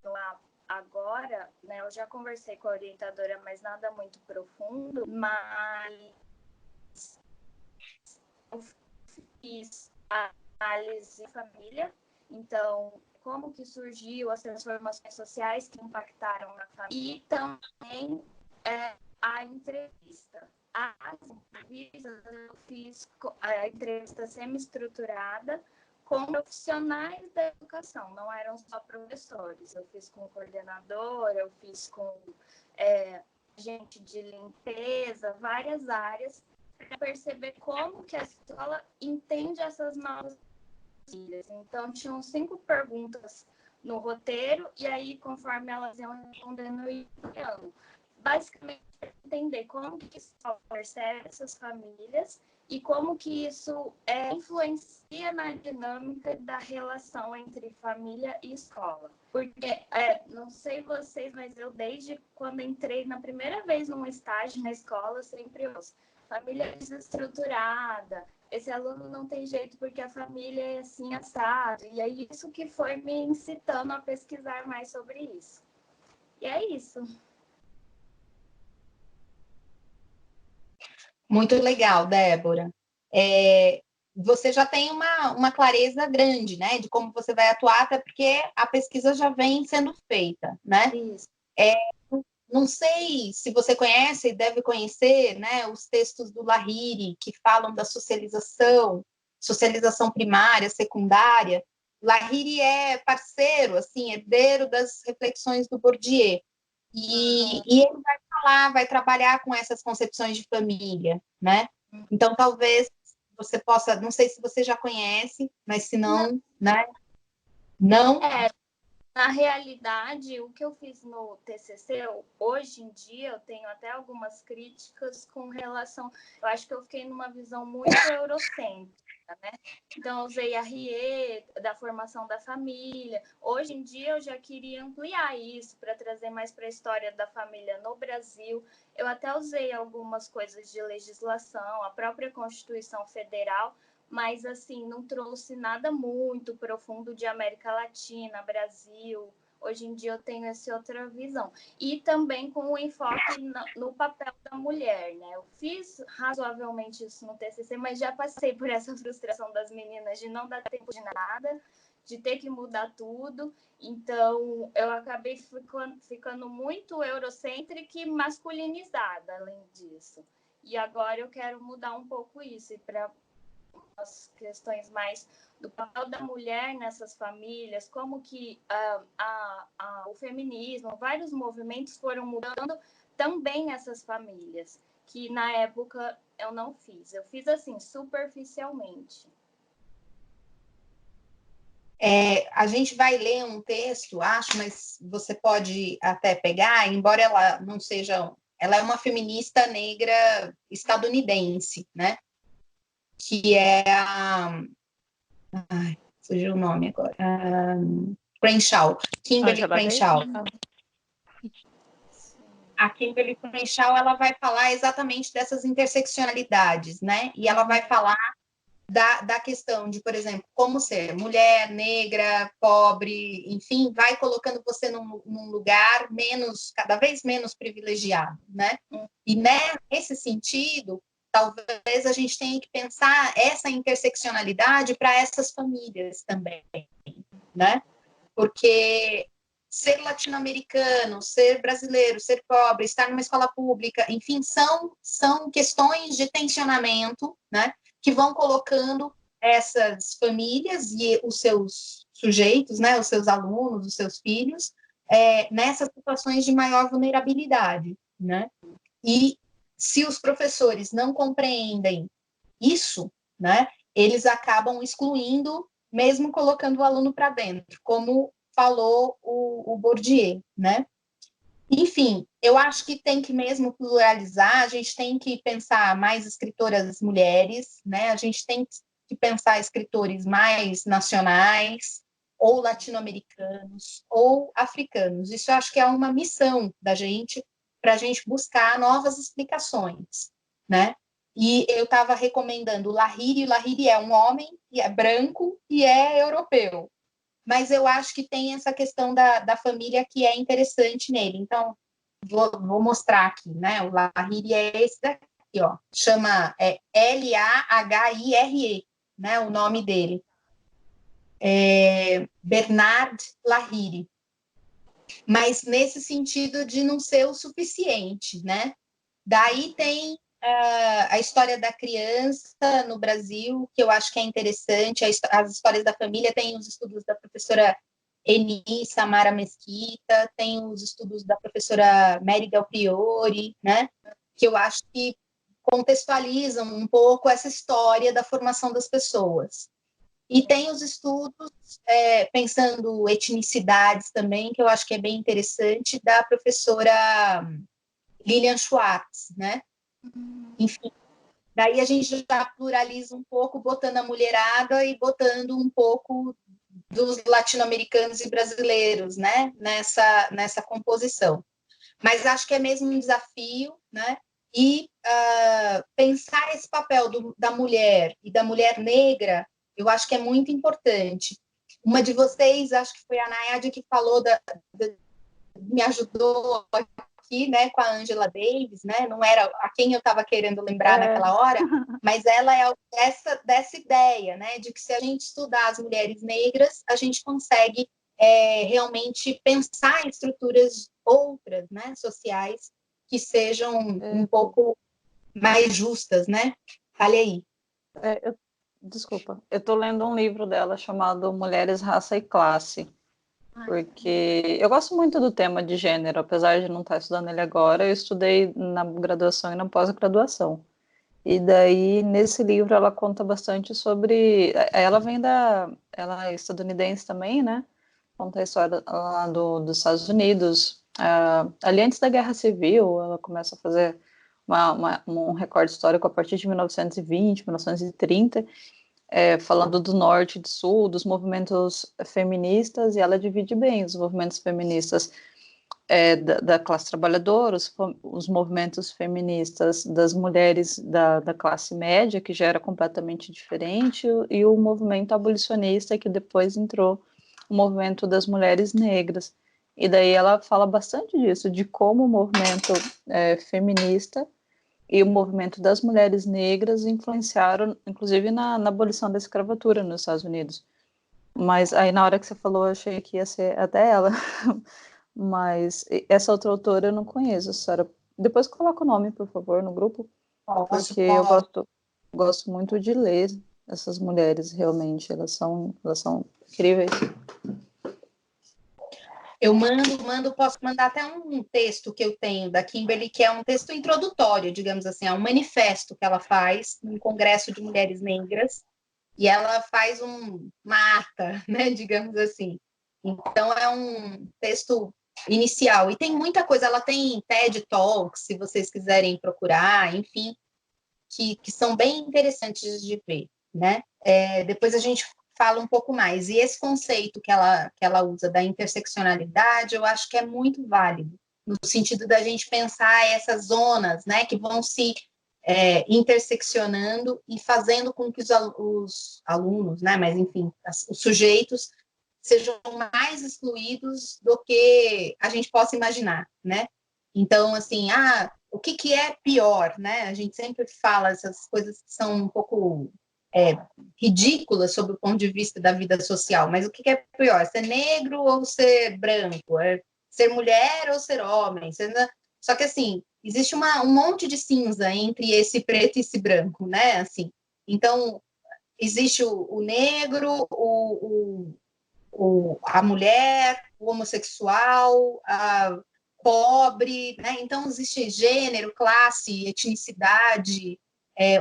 lá agora, né, eu já conversei com a orientadora, mas nada muito profundo, mas eu fiz a análise de família, então como que surgiu as transformações sociais que impactaram na família, e também a entrevista. As entrevistas eu fiz a entrevista semi-estruturada com profissionais da educação, não eram só professores. Eu fiz com coordenador, eu fiz com gente de limpeza, várias áreas, para perceber como que a escola entende essas novas famílias. Então, tinham 5 perguntas no roteiro, e aí, conforme elas iam respondendo, eu ia criando. Basicamente, entender como que a escola percebe essas famílias e como que isso influencia na dinâmica da relação entre família e escola. Porque, não sei vocês, mas eu desde quando entrei na primeira vez num estágio na escola, sempre ouço: família desestruturada, esse aluno não tem jeito porque a família é assim, assado. E é isso que foi me incitando a pesquisar mais sobre isso. E é isso.
Muito legal, Débora. Você já tem uma clareza grande, né, de como você vai atuar, até porque a pesquisa já vem sendo feita, né?
Isso.
Não sei se você conhece, deve conhecer, né, os textos do Lahiri, que falam da socialização primária, secundária. Lahiri é parceiro, assim, herdeiro das reflexões do Bourdieu. E ele vai falar, vai trabalhar com essas concepções de família, né? Então, talvez você possa, não sei se você já conhece, mas se não, né? Não?
Na realidade, o que eu fiz no TCC, hoje em dia, eu tenho até algumas críticas com relação... Eu acho que eu fiquei numa visão muito eurocêntrica, né? Então, eu usei a RIE, da formação da família. Hoje em dia, eu já queria ampliar isso para trazer mais para a história da família no Brasil. Eu até usei algumas coisas de legislação, a própria Constituição Federal, mas, assim, não trouxe nada muito profundo de América Latina, Brasil. Hoje em dia eu tenho essa outra visão. E também com o enfoque no papel da mulher, né? Eu fiz razoavelmente isso no TCC, mas já passei por essa frustração das meninas de não dar tempo de nada, de ter que mudar tudo. Então, eu acabei ficando muito eurocêntrica e masculinizada, além disso. E agora eu quero mudar um pouco isso, para as questões mais do papel da mulher nessas famílias, como que o feminismo, vários movimentos foram mudando também essas famílias, que na época eu não fiz. Eu fiz assim, superficialmente.
A gente vai ler um texto, acho, mas você pode até pegar, embora ela não seja... Ela é uma feminista negra estadunidense, né? Que é a... Ai, fugiu o nome agora. Crenshaw. Kimberly Crenshaw. A Kimberly Crenshaw, ela vai falar exatamente dessas interseccionalidades, né? E ela vai falar da questão de, por exemplo, como ser mulher, negra, pobre, enfim, vai colocando você num lugar cada vez menos privilegiado, né? E nesse sentido, talvez a gente tenha que pensar essa interseccionalidade para essas famílias também, né? Porque ser latino-americano, ser brasileiro, ser pobre, estar numa escola pública, enfim, são questões de tensionamento, né? Que vão colocando essas famílias e os seus sujeitos, né? Os seus alunos, os seus filhos, nessas situações de maior vulnerabilidade, né? E se os professores não compreendem isso, né? Eles acabam excluindo, mesmo colocando o aluno para dentro, como falou o Bourdieu, né? Enfim, eu acho que tem que mesmo pluralizar, a gente tem que pensar mais escritoras mulheres, né? A gente tem que pensar escritores mais nacionais, ou latino-americanos, ou africanos. Isso eu acho que é uma missão da gente, para a gente buscar novas explicações, né? E eu estava recomendando o Lahiri é um homem, e é branco e é europeu. Mas eu acho que tem essa questão da família que é interessante nele. Então, vou mostrar aqui, né? O Lahiri é esse daqui, ó. Chama Lahire, né? O nome dele. Bernard Lahiri. Mas nesse sentido de não ser o suficiente, né? Daí tem a história da criança no Brasil, que eu acho que é interessante, as histórias da família, tem os estudos da professora Eni Samara Mesquita, tem os estudos da professora Mary Del Priori, né? Que eu acho que contextualizam um pouco essa história da formação das pessoas. E tem os estudos, pensando etnicidades também, que eu acho que é bem interessante, da professora Lilian Schwartz, né? Enfim, daí a gente já pluraliza um pouco, botando a mulherada e botando um pouco dos latino-americanos e brasileiros, né? Nessa composição. Mas acho que é mesmo um desafio, né? E pensar esse papel da mulher e da mulher negra, eu acho que é muito importante. Uma de vocês, acho que foi a Nayade, que falou, me ajudou aqui, né, com a Angela Davis, né? Não era a quem eu estava querendo lembrar naquela hora, mas ela é dessa ideia, né, de que se a gente estudar as mulheres negras, a gente consegue realmente pensar em estruturas outras, né, sociais, que sejam um pouco mais justas, né? Fale aí.
Desculpa, eu estou lendo um livro dela chamado Mulheres, Raça e Classe, porque eu gosto muito do tema de gênero, apesar de não estar estudando ele agora, eu estudei na graduação e na pós-graduação. E daí, nesse livro, ela conta bastante sobre... Ela é estadunidense também, né? Conta a história lá dos Estados Unidos. Ali antes da Guerra Civil, ela começa a fazer um recorte histórico a partir de 1920, 1930, falando do norte e do sul, dos movimentos feministas, e ela divide bem os movimentos feministas da classe trabalhadora, os movimentos feministas das mulheres da classe média, que já era completamente diferente, e o movimento abolicionista, que depois entrou o movimento das mulheres negras. E daí ela fala bastante disso, de como o movimento feminista e o movimento das mulheres negras influenciaram, inclusive, na abolição da escravatura nos Estados Unidos. Mas aí, na hora que você falou, eu achei que ia ser até ela. Mas essa outra autora eu não conheço, Sara. Depois coloca o nome, por favor, no grupo, porque eu gosto muito de ler essas mulheres, realmente. Elas são incríveis.
Eu posso mandar até um texto que eu tenho da Kimberly, que é um texto introdutório, digamos assim, é um manifesto que ela faz num congresso de mulheres negras, e ela faz uma ata, né, digamos assim. Então, é um texto inicial. E tem muita coisa, ela tem TED Talks, se vocês quiserem procurar, enfim, que são bem interessantes de ver, né? Depois a gente fala um pouco mais. E esse conceito que ela usa da interseccionalidade, eu acho que é muito válido, no sentido da gente pensar essas zonas, né, que vão se interseccionando e fazendo com que os alunos, né, mas enfim, os sujeitos sejam mais excluídos do que a gente possa imaginar, né? Então, assim, o que é pior, né? A gente sempre fala essas coisas que são um pouco ridículas sob o ponto de vista da vida social, mas o que é pior? Ser negro ou ser branco? Ser mulher ou ser homem? Só que, assim, existe um monte de cinza entre esse preto e esse branco, né? Assim, então, existe o negro, a mulher, o homossexual, a pobre, né? Então existe gênero, classe, etnicidade,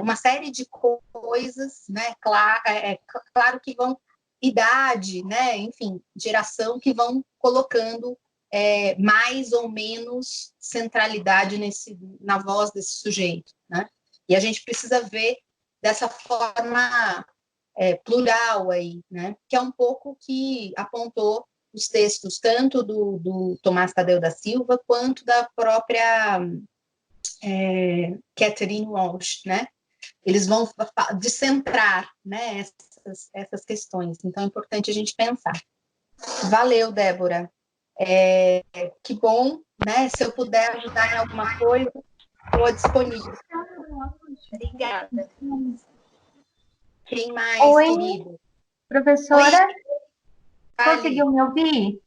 uma série de coisas, né? Claro que vão idade, né? Enfim, geração que vão colocando mais ou menos centralidade na voz desse sujeito, né? E a gente precisa ver dessa forma plural aí, né? Que é um pouco que apontou os textos tanto do Tomás Tadeu da Silva quanto da própria Catherine Walsh, né? Eles vão descentrar, né, essas questões. Então é importante a gente pensar. Valeu, Débora. Que bom, né? Se eu puder ajudar em alguma coisa, estou disponível.
Obrigada.
Quem mais,
Oi,
querido?
professora,
Oi,
conseguiu me ouvir?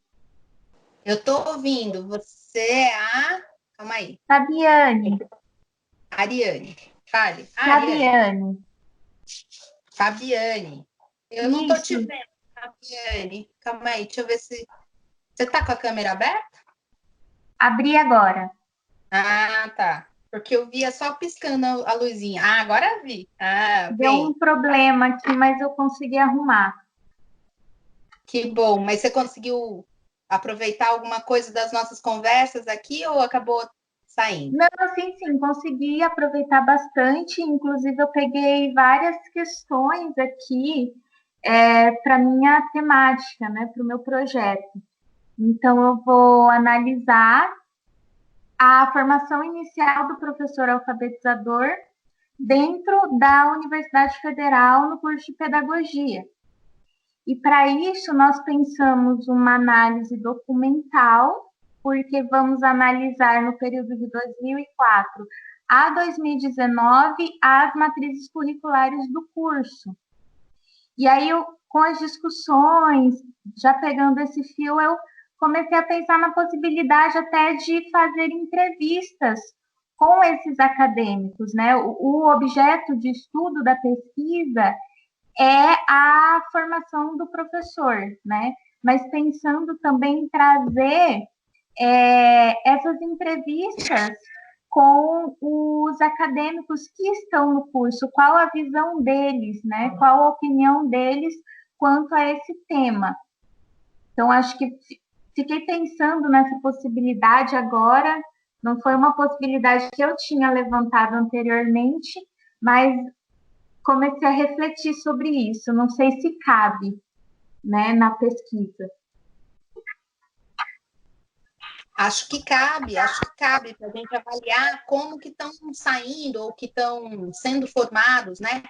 Eu estou ouvindo. Você é a... Calma aí.
Fabiane.
Ariane. Fale.
Fabiane.
Fabiane. Eu não estou te vendo, Fabiane. Calma aí, deixa eu ver se... Você está com a câmera aberta?
Abri agora.
Ah, tá. Porque eu via só piscando a luzinha. Ah, agora vi. Ah,
Deu
bem,
um problema aqui, mas eu consegui arrumar.
que bom. Mas você conseguiu aproveitar alguma coisa das nossas conversas aqui ou acabou saindo?
Não, sim, consegui aproveitar bastante. Inclusive, eu peguei várias questões aqui para minha temática, né, para o meu projeto. Então, eu vou analisar a formação inicial do professor alfabetizador dentro da Universidade Federal no curso de Pedagogia. E para isso, nós pensamos uma análise documental, porque vamos analisar no período de 2004 a 2019 as matrizes curriculares do curso. E aí, com as discussões, já pegando esse fio, eu comecei a pensar na possibilidade até de fazer entrevistas com esses acadêmicos, né? O objeto de estudo da pesquisa é a formação do professor, né? Mas pensando também em trazer essas entrevistas com os acadêmicos que estão no curso, qual a visão deles, né? Qual a opinião deles quanto a esse tema. Então, acho que fiquei pensando nessa possibilidade agora, não foi uma possibilidade que eu tinha levantado anteriormente, mas comecei a refletir sobre isso. Não sei se cabe, né, na pesquisa.
Acho que cabe para a gente avaliar como que estão saindo ou que estão sendo formados, né?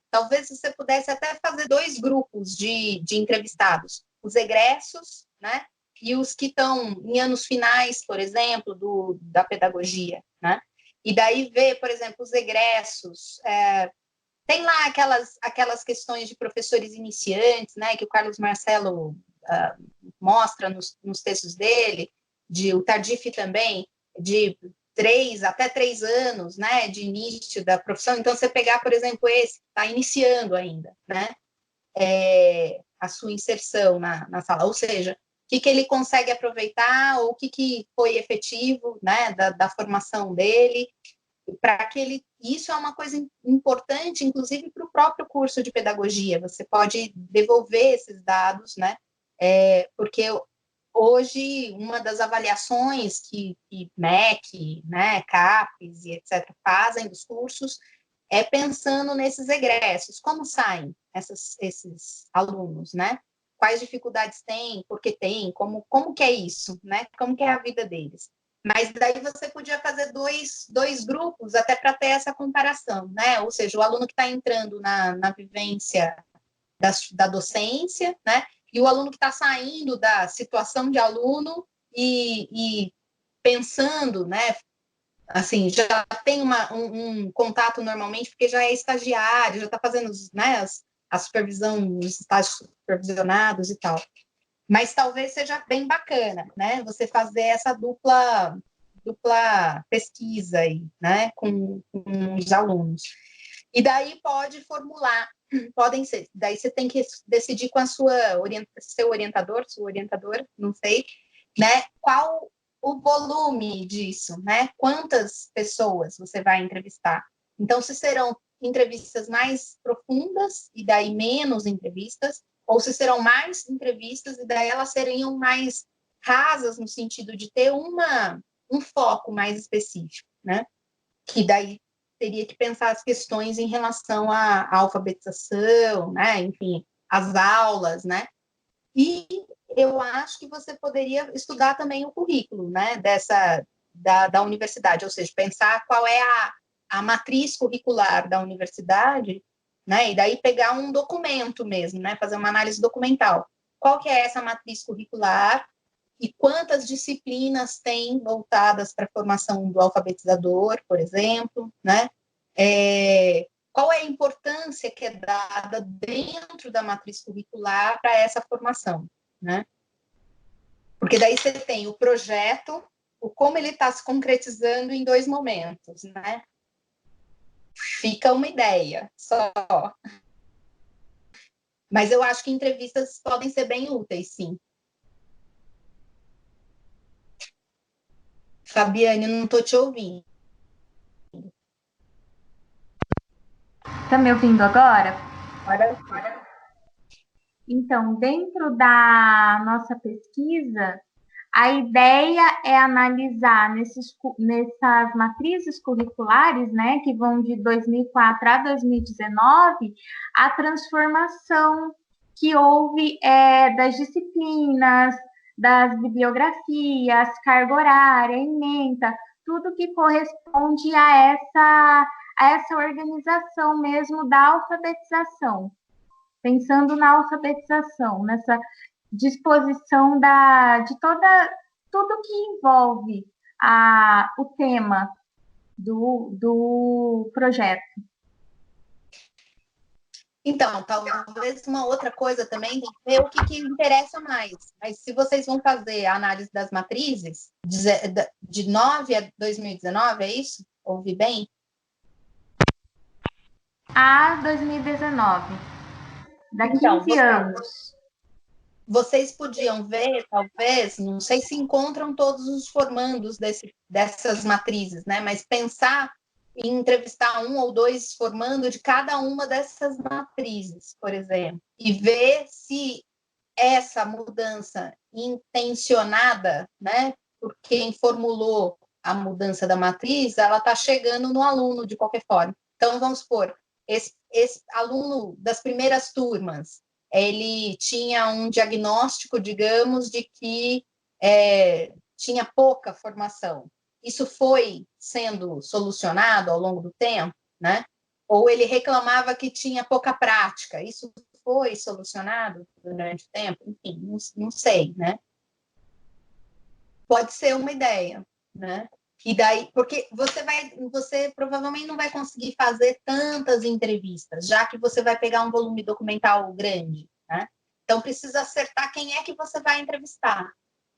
Talvez você pudesse até fazer 2 grupos de entrevistados, os egressos, né? E os que estão em anos finais, por exemplo, da pedagogia, né? E daí ver, por exemplo, os egressos, tem lá aquelas questões de professores iniciantes, né? Que o Carlos Marcelo mostra nos textos dele, o Tardif também, de 3 até 3 anos, né, de início da profissão. Então, você pegar, por exemplo, esse que está iniciando ainda, né, a sua inserção na sala, ou seja, o que ele consegue aproveitar, ou o que foi efetivo, né, da formação dele, para que ele... Isso é uma coisa importante, inclusive, para o próprio curso de pedagogia. Você pode devolver esses dados, né, porque hoje, uma das avaliações que MEC, né, CAPES e etc. fazem dos cursos é pensando nesses egressos. Como saem esses alunos, né? Quais dificuldades têm, por que têm, como que é isso, né? Como que é a vida deles. Mas daí você podia fazer dois grupos até para ter essa comparação, né? Ou seja, o aluno que está entrando na vivência da docência, né? E o aluno que está saindo da situação de aluno e pensando, né, assim, já tem um contato normalmente, porque já é estagiário, já está fazendo, né, a supervisão, os estágios supervisionados e tal. Mas talvez seja bem bacana, né, você fazer essa dupla pesquisa aí, né, com os alunos. E daí pode formular, podem ser, daí você tem que decidir com seu orientador, sua orientadora, não sei, né, qual o volume disso, né, quantas pessoas você vai entrevistar. Então, se serão entrevistas mais profundas e daí menos entrevistas, ou se serão mais entrevistas e daí elas seriam mais rasas no sentido de ter um foco mais específico, né, que daí teria que pensar as questões em relação à alfabetização, né? Enfim, as aulas, né? E eu acho que você poderia estudar também o currículo, né? Da universidade, ou seja, pensar qual é a matriz curricular da universidade, né? E daí pegar um documento mesmo, né? Fazer uma análise documental. Qual que é essa matriz curricular e quantas disciplinas tem voltadas para a formação do alfabetizador, por exemplo, né? Qual é a importância que é dada dentro da matriz curricular para essa formação, né? Porque daí você tem o projeto, como ele está se concretizando em 2 momentos, né? Fica uma ideia só. Mas eu acho que entrevistas podem ser bem úteis, sim. Fabiane, não estou te ouvindo.
Tá me ouvindo agora?
Agora,
Então, dentro da nossa pesquisa, a ideia é analisar nessas matrizes curriculares, né, que vão de 2004 a 2019, a transformação que houve das disciplinas, das bibliografias, carga horária, ementa, tudo que corresponde a essa organização mesmo da alfabetização. Pensando na alfabetização, nessa disposição de tudo que envolve o tema do projeto.
Então, talvez uma outra coisa também, tem que ver o que interessa mais. Mas se vocês vão fazer a análise das matrizes, de 9 a 2019, é isso? Ouvi bem?
A 2019. Daqui 15 anos.
Vocês podiam ver, talvez, não sei se encontram todos os formandos dessas matrizes, né? Mas pensar em entrevistar 1 ou 2 formando de cada uma dessas matrizes, por exemplo, e ver se essa mudança intencionada, né, por quem formulou a mudança da matriz, ela está chegando no aluno de qualquer forma. Então, vamos supor, esse aluno das primeiras turmas, ele tinha um diagnóstico, digamos, de que tinha pouca formação. Isso foi sendo solucionado ao longo do tempo, né? Ou ele reclamava que tinha pouca prática. Isso foi solucionado durante o tempo? Enfim, não sei, né? Pode ser uma ideia, né? E daí, porque você provavelmente não vai conseguir fazer tantas entrevistas, já que você vai pegar um volume documental grande, né? Então, precisa acertar quem é que você vai entrevistar,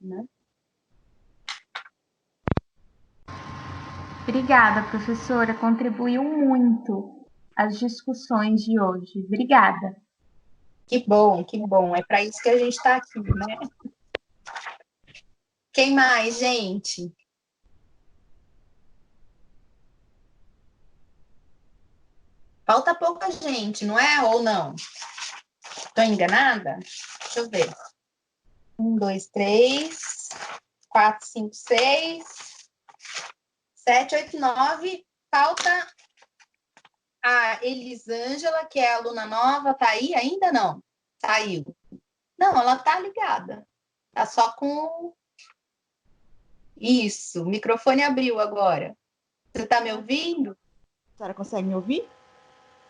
né?
Obrigada, professora. Contribuiu muito às discussões de hoje. Obrigada.
Que bom, que bom. É para isso que a gente está aqui, né? Quem mais, gente? Falta pouca gente, não é? Ou não? Estou enganada? Deixa eu ver. 1, 2, 3, 4, 5, 6, 7, 8, 9. Falta a Elisângela, que é aluna nova. Tá aí? Ainda não? Saiu. Não, ela tá ligada. Tá só com... Isso, o microfone abriu agora. Você tá me ouvindo?
A senhora consegue me ouvir?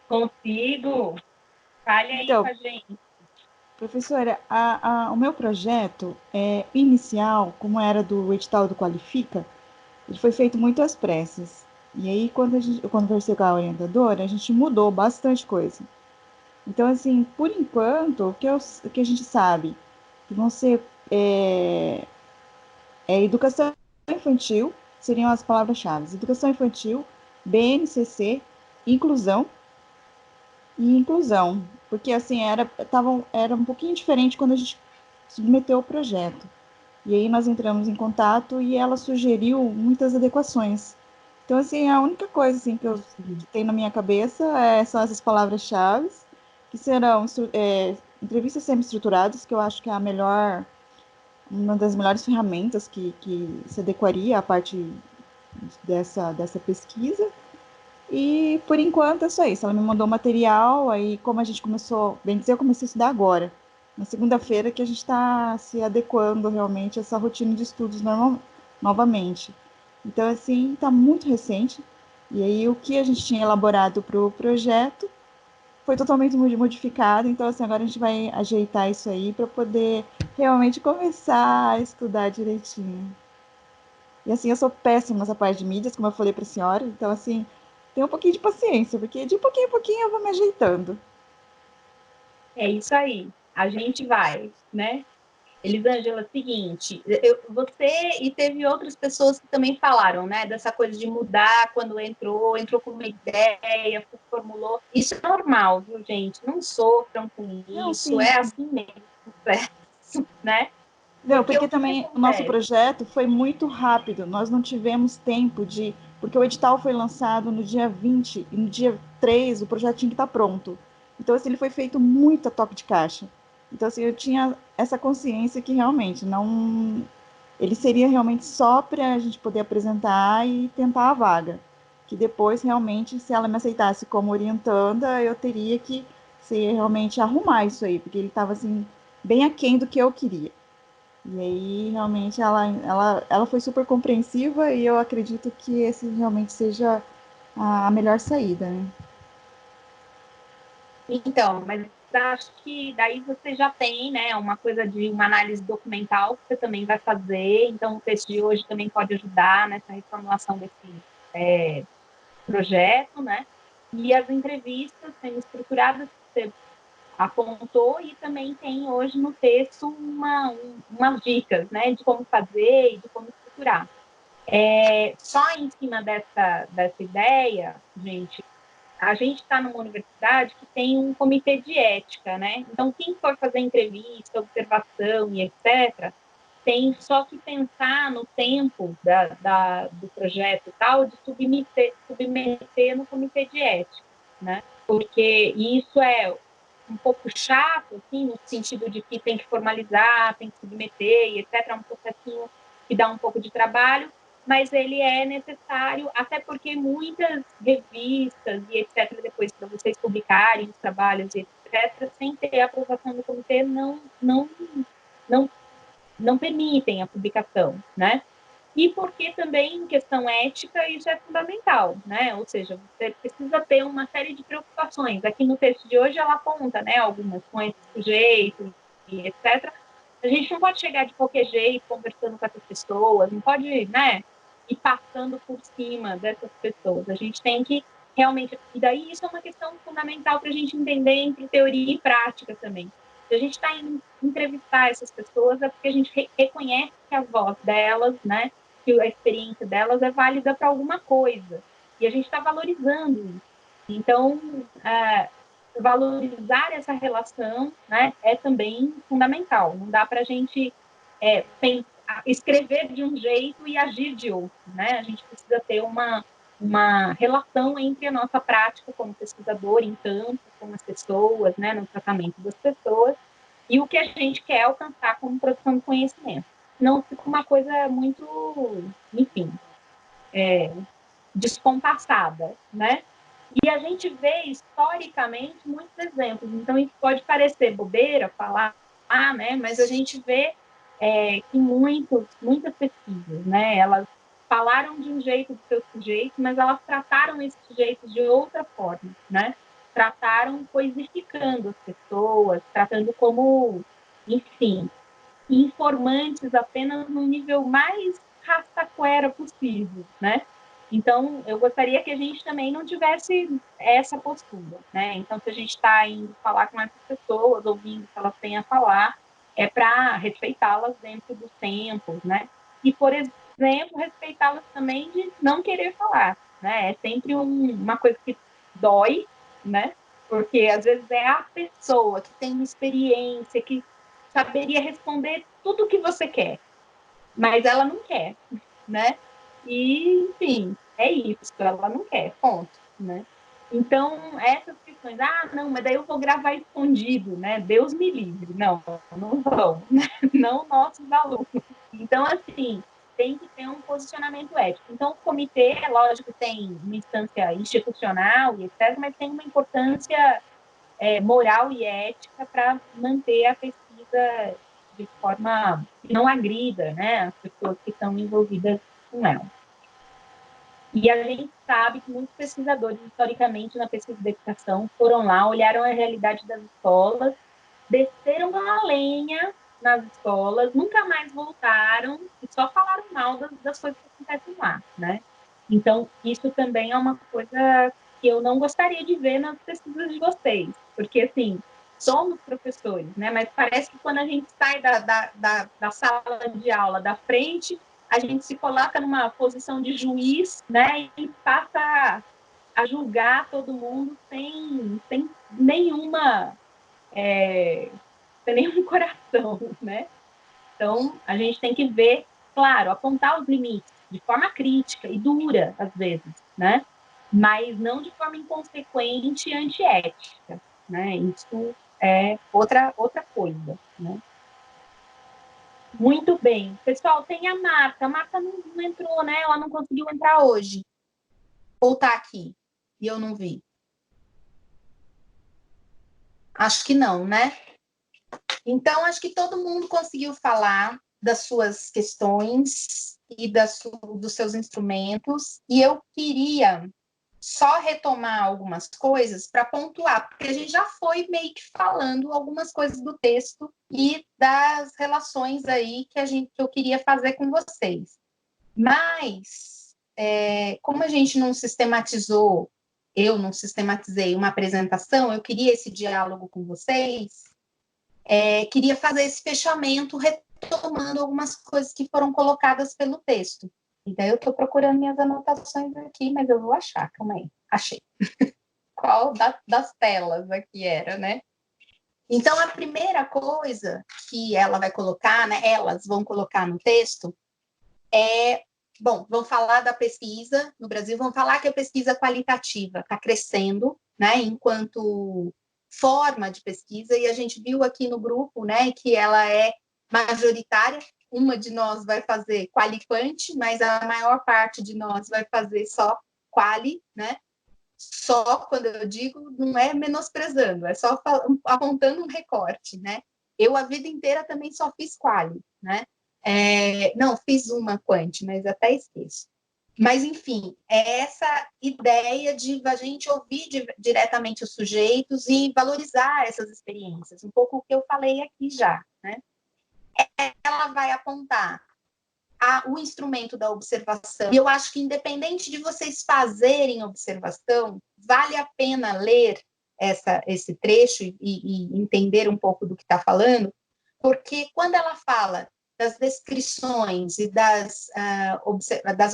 Consigo. Fale aí
Então,
com a gente.
Professora, o meu projeto inicial, como era do edital do Qualifica, ele foi feito muito às pressas. E aí, quando eu conversei com a orientadora, a gente mudou bastante coisa. Então, assim, por enquanto, o que a gente sabe, que vão ser educação infantil, seriam as palavras-chave. Educação infantil, BNCC, inclusão e inclusão. Porque, assim, era um pouquinho diferente quando a gente submeteu o projeto. E aí nós entramos em contato e ela sugeriu muitas adequações. Então, assim, a única coisa assim, que tem na minha cabeça são essas palavras-chave, que serão entrevistas semi-estruturadas, que eu acho que é uma das melhores ferramentas que se adequaria à parte dessa pesquisa. E, por enquanto, é só isso. Ela me mandou material, aí como a gente começou, bem dizer, eu comecei a estudar agora, na segunda-feira, que a gente está se adequando realmente a essa rotina de estudos novamente. Então, assim, está muito recente. E aí, o que a gente tinha elaborado para o projeto foi totalmente modificado. Então, assim, agora a gente vai ajeitar isso aí para poder realmente começar a estudar direitinho. E, assim, eu sou péssima nessa parte de mídias, como eu falei para a senhora. Então, assim, tenha um pouquinho de paciência, porque de pouquinho em pouquinho eu vou me ajeitando.
É isso aí, a gente vai, né? Elisângela, seguinte, você e teve outras pessoas que também falaram, né, dessa coisa de mudar quando entrou com uma ideia, formulou. Isso é normal, viu, gente? Não sofram com isso, não, é assim mesmo, né?
Não, porque também o nosso projeto foi muito rápido, nós não tivemos tempo de porque o edital foi lançado no dia 20 e no dia 3 o projeto tinha que estar pronto. Então, assim, ele foi feito muito a toque de caixa. Então, assim, eu tinha essa consciência que realmente não... Ele seria realmente só para a gente poder apresentar e tentar a vaga. Que depois, realmente, se ela me aceitasse como orientanda, eu teria que realmente arrumar isso aí, porque ele estava, assim, bem aquém do que eu queria. E aí, realmente, ela foi super compreensiva e eu acredito que esse realmente seja a melhor saída, né?
Então, mas acho que daí você já tem, né, uma coisa de uma análise documental que você também vai fazer, então o texto de hoje também pode ajudar nessa reformulação desse projeto, né, e as entrevistas semi-estruturadas que você apontou e também tem hoje no texto umas dicas, né, de como fazer e de como estruturar. Só em cima dessa ideia, gente, a gente está numa universidade que tem um comitê de ética, né? Então, quem for fazer entrevista, observação e etc., tem só que pensar no tempo do projeto e tal, de submeter no comitê de ética, né? Porque isso é um pouco chato, assim, no sentido de que tem que formalizar, tem que submeter e etc., é um processinho que dá um pouco de trabalho, mas ele é necessário, até porque muitas revistas e etc., depois para vocês publicarem os trabalhos e etc., sem ter a aprovação do comitê, não permitem a publicação, né? E porque também, em questão ética, isso é fundamental, né? Ou seja, você precisa ter uma série de preocupações. Aqui no texto de hoje ela aponta, né, algumas com esse sujeito e etc., a gente não pode chegar de qualquer jeito conversando com essas pessoas, não pode, né, ir passando por cima dessas pessoas. A gente tem que realmente... E daí isso é uma questão fundamental para a gente entender entre teoria e prática também. Se a gente está em entrevistar essas pessoas, é porque a gente reconhece que a voz delas, né, que a experiência delas é válida para alguma coisa. E a gente está valorizando isso. Então, valorizar essa relação, né, é também fundamental. Não dá para a gente escrever de um jeito e agir de outro, né? A gente precisa ter uma relação entre a nossa prática como pesquisador em campo, com as pessoas, né, no tratamento das pessoas, e o que a gente quer alcançar como produção de conhecimento. Não fica uma coisa muito, enfim, descompassada, né? E a gente vê, historicamente, muitos exemplos. Então, isso pode parecer bobeira falar, né? Mas a gente vê que muitas pesquisas, né? Elas falaram de um jeito do seu sujeito, mas elas trataram esse sujeito de outra forma, né? Trataram coisificando as pessoas, tratando como, enfim, informantes apenas no nível mais rastaquera possível, né? Então, eu gostaria que a gente também não tivesse essa postura, né? Então, se a gente está indo falar com essas pessoas, ouvindo o que elas têm a falar, é para respeitá-las dentro dos tempos, né? E, por exemplo, respeitá-las também de não querer falar, né? É sempre uma coisa que dói, né? Porque, às vezes, é a pessoa que tem uma experiência, que saberia responder tudo o que você quer, mas ela não quer, né? E, enfim, é isso, ela não quer, ponto, né? Então, essas questões, não, mas daí eu vou gravar escondido, né? Deus me livre. Não, não vão, né? Não nossos alunos. Então, assim, tem que ter um posicionamento ético. Então, o comitê, é lógico, tem uma instância institucional e etc., mas tem uma importância moral e ética para manter a pesquisa de forma que não agrida, né, as pessoas que estão envolvidas com ela. E a gente sabe que muitos pesquisadores, historicamente, na pesquisa da educação, foram lá, olharam a realidade das escolas, desceram a lenha nas escolas, nunca mais voltaram e só falaram mal das coisas que acontecem lá, né? Então, isso também é uma coisa que eu não gostaria de ver nas pesquisas de vocês, porque, assim, somos professores, né? Mas parece que quando a gente sai da sala de aula, da frente, a gente se coloca numa posição de juiz, né? E passa a julgar todo mundo sem nenhuma... sem nenhum coração, né? Então, a gente tem que ver, claro, apontar os limites, de forma crítica e dura, às vezes, né? Mas não de forma inconsequente e antiética, né? Isso é outra coisa, né? Muito bem. Pessoal, tem a Marta. A Marta não entrou, né? Ela não conseguiu entrar hoje. Ou tá aqui e eu não vi? Acho que não, né? Então, acho que todo mundo conseguiu falar das suas questões e dos seus instrumentos. E eu queria só retomar algumas coisas para pontuar, porque a gente já foi meio que falando algumas coisas do texto e das relações aí que eu queria fazer com vocês. Mas, como a gente não sistematizou, eu não sistematizei uma apresentação, eu queria esse diálogo com vocês, queria fazer esse fechamento retomando algumas coisas que foram colocadas pelo texto. E daí eu estou procurando minhas anotações aqui, mas eu vou achar, calma aí, achei. Qual das telas aqui era, né? Então, a primeira coisa que ela vai colocar, né, elas vão colocar no texto, vão falar da pesquisa no Brasil, vão falar que a pesquisa qualitativa está crescendo, né, enquanto forma de pesquisa, e a gente viu aqui no grupo, né, que ela é majoritária. Uma de nós vai fazer quali-quanti, mas a maior parte de nós vai fazer só quali, né? Só, quando eu digo, não é menosprezando, é só apontando um recorte, né? Eu, a vida inteira, também só fiz quali, né? Não, fiz uma quanti, mas até esqueço. Mas, enfim, é essa ideia de a gente ouvir diretamente os sujeitos e valorizar essas experiências, um pouco o que eu falei aqui já, né? Ela vai apontar o instrumento da observação. E eu acho que, independente de vocês fazerem observação, vale a pena ler esse trecho e entender um pouco do que está falando, porque quando ela fala das descrições e das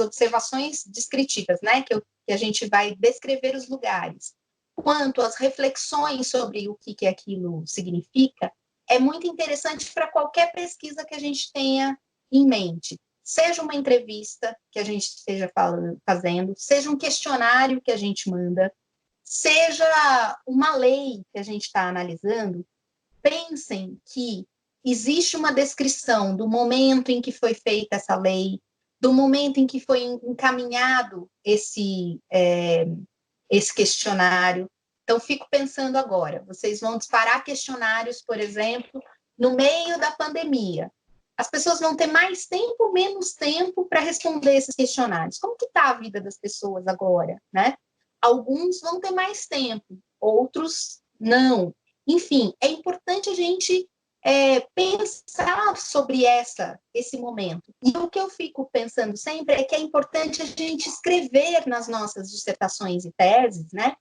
observações descritivas, né, que a gente vai descrever os lugares, quanto às reflexões sobre o que aquilo significa, é muito interessante para qualquer pesquisa que a gente tenha em mente. Seja uma entrevista que a gente esteja fazendo, seja um questionário que a gente manda, seja uma lei que a gente está analisando, pensem que existe uma descrição do momento em que foi feita essa lei, do momento em que foi encaminhado esse questionário. Então, fico pensando agora, vocês vão disparar questionários, por exemplo, no meio da pandemia. As pessoas vão ter mais tempo, menos tempo para responder esses questionários. Como que está a vida das pessoas agora, né? Alguns vão ter mais tempo, outros não. Enfim, é importante a gente pensar sobre esse momento. E o que eu fico pensando sempre é que é importante a gente escrever nas nossas dissertações e teses, né,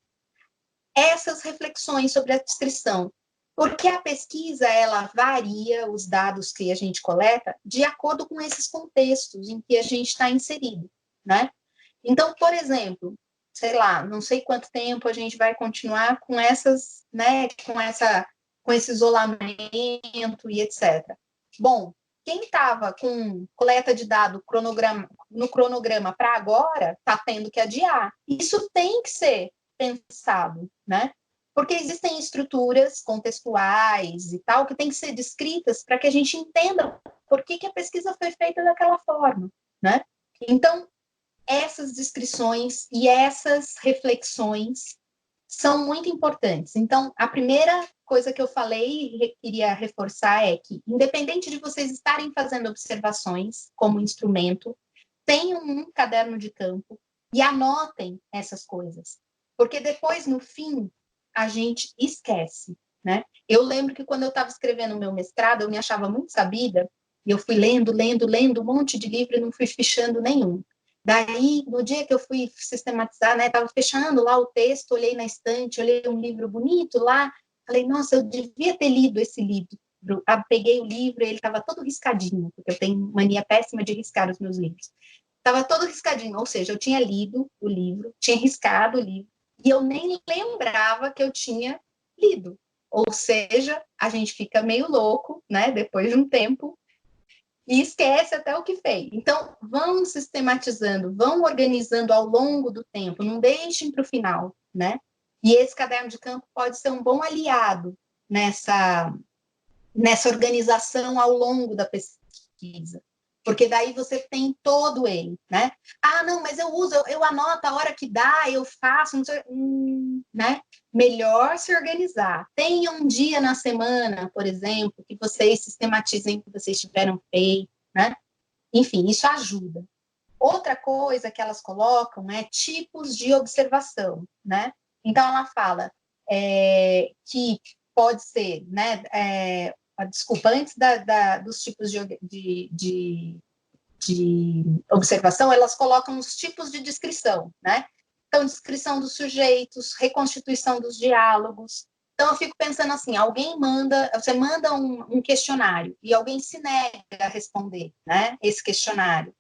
essas reflexões sobre a descrição, porque a pesquisa, ela varia, os dados que a gente coleta, de acordo com esses contextos em que a gente está inserido, né? Então, por exemplo, sei lá, não sei quanto tempo a gente vai continuar com essas, né, com esse isolamento e etc. Bom, quem estava com coleta de dado no cronograma para agora, está tendo que adiar. Isso tem que ser pensado, né? Porque existem estruturas contextuais e tal que têm que ser descritas para que a gente entenda por que a pesquisa foi feita daquela forma, né? Então, essas descrições e essas reflexões são muito importantes. Então, a primeira coisa que eu falei e queria reforçar é que, independente de vocês estarem fazendo observações como instrumento, tenham um caderno de campo e anotem essas coisas. Porque depois, no fim, a gente esquece, né? Eu lembro que quando eu estava escrevendo o meu mestrado, eu me achava muito sabida, e eu fui lendo um monte de livro e não fui fichando nenhum. Daí, no dia que eu fui sistematizar, né, estava fechando lá o texto, olhei na estante, olhei um livro bonito lá, falei, nossa, eu devia ter lido esse livro. Peguei o livro e ele estava todo riscadinho, porque eu tenho mania péssima de riscar os meus livros. Estava todo riscadinho, ou seja, eu tinha lido o livro, tinha riscado o livro, e eu nem lembrava que eu tinha lido. Ou seja, a gente fica meio louco, né, depois de um tempo, e esquece até o que fez. Então, vão sistematizando, vão organizando ao longo do tempo, não deixem para o final, né? E esse caderno de campo pode ser um bom aliado nessa organização ao longo da pesquisa, porque daí você tem todo ele, né? Ah, não, mas eu anoto a hora que dá, eu faço, não sei, né? Melhor se organizar. Tenha um dia na semana, por exemplo, que vocês sistematizem o que vocês tiveram feito, né? Enfim, isso ajuda. Outra coisa que elas colocam é tipos de observação, né? Então, ela fala que pode ser, né? Desculpa, antes dos tipos de observação, elas colocam os tipos de descrição, né? Então, descrição dos sujeitos, reconstituição dos diálogos. Então, eu fico pensando assim, você manda um questionário e alguém se nega a responder, né? Esse questionário.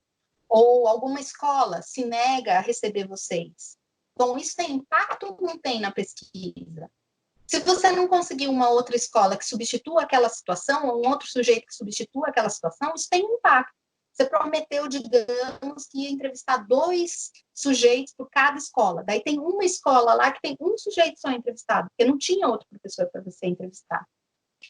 Ou alguma escola se nega a receber vocês. Bom, isso tem impacto ou não tem na pesquisa? Se você não conseguir uma outra escola que substitua aquela situação, ou um outro sujeito que substitua aquela situação, isso tem impacto. Você prometeu, digamos, que ia entrevistar 2 sujeitos por cada escola. Daí tem uma escola lá que tem um sujeito só entrevistado, porque não tinha outro professor para você entrevistar.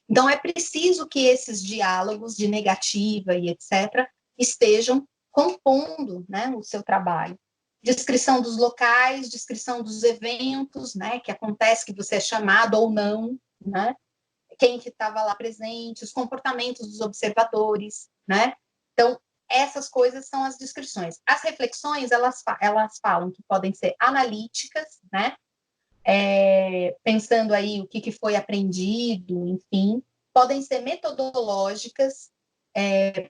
Então, é preciso que esses diálogos de negativa e etc. estejam compondo, né, o seu trabalho. Descrição dos locais, descrição dos eventos, né, que acontece, que você é chamado ou não, né, quem que estava lá presente, os comportamentos dos observadores, né. Então, essas coisas são as descrições. As reflexões, elas falam que podem ser analíticas, né, pensando aí o que foi aprendido, enfim, podem ser metodológicas,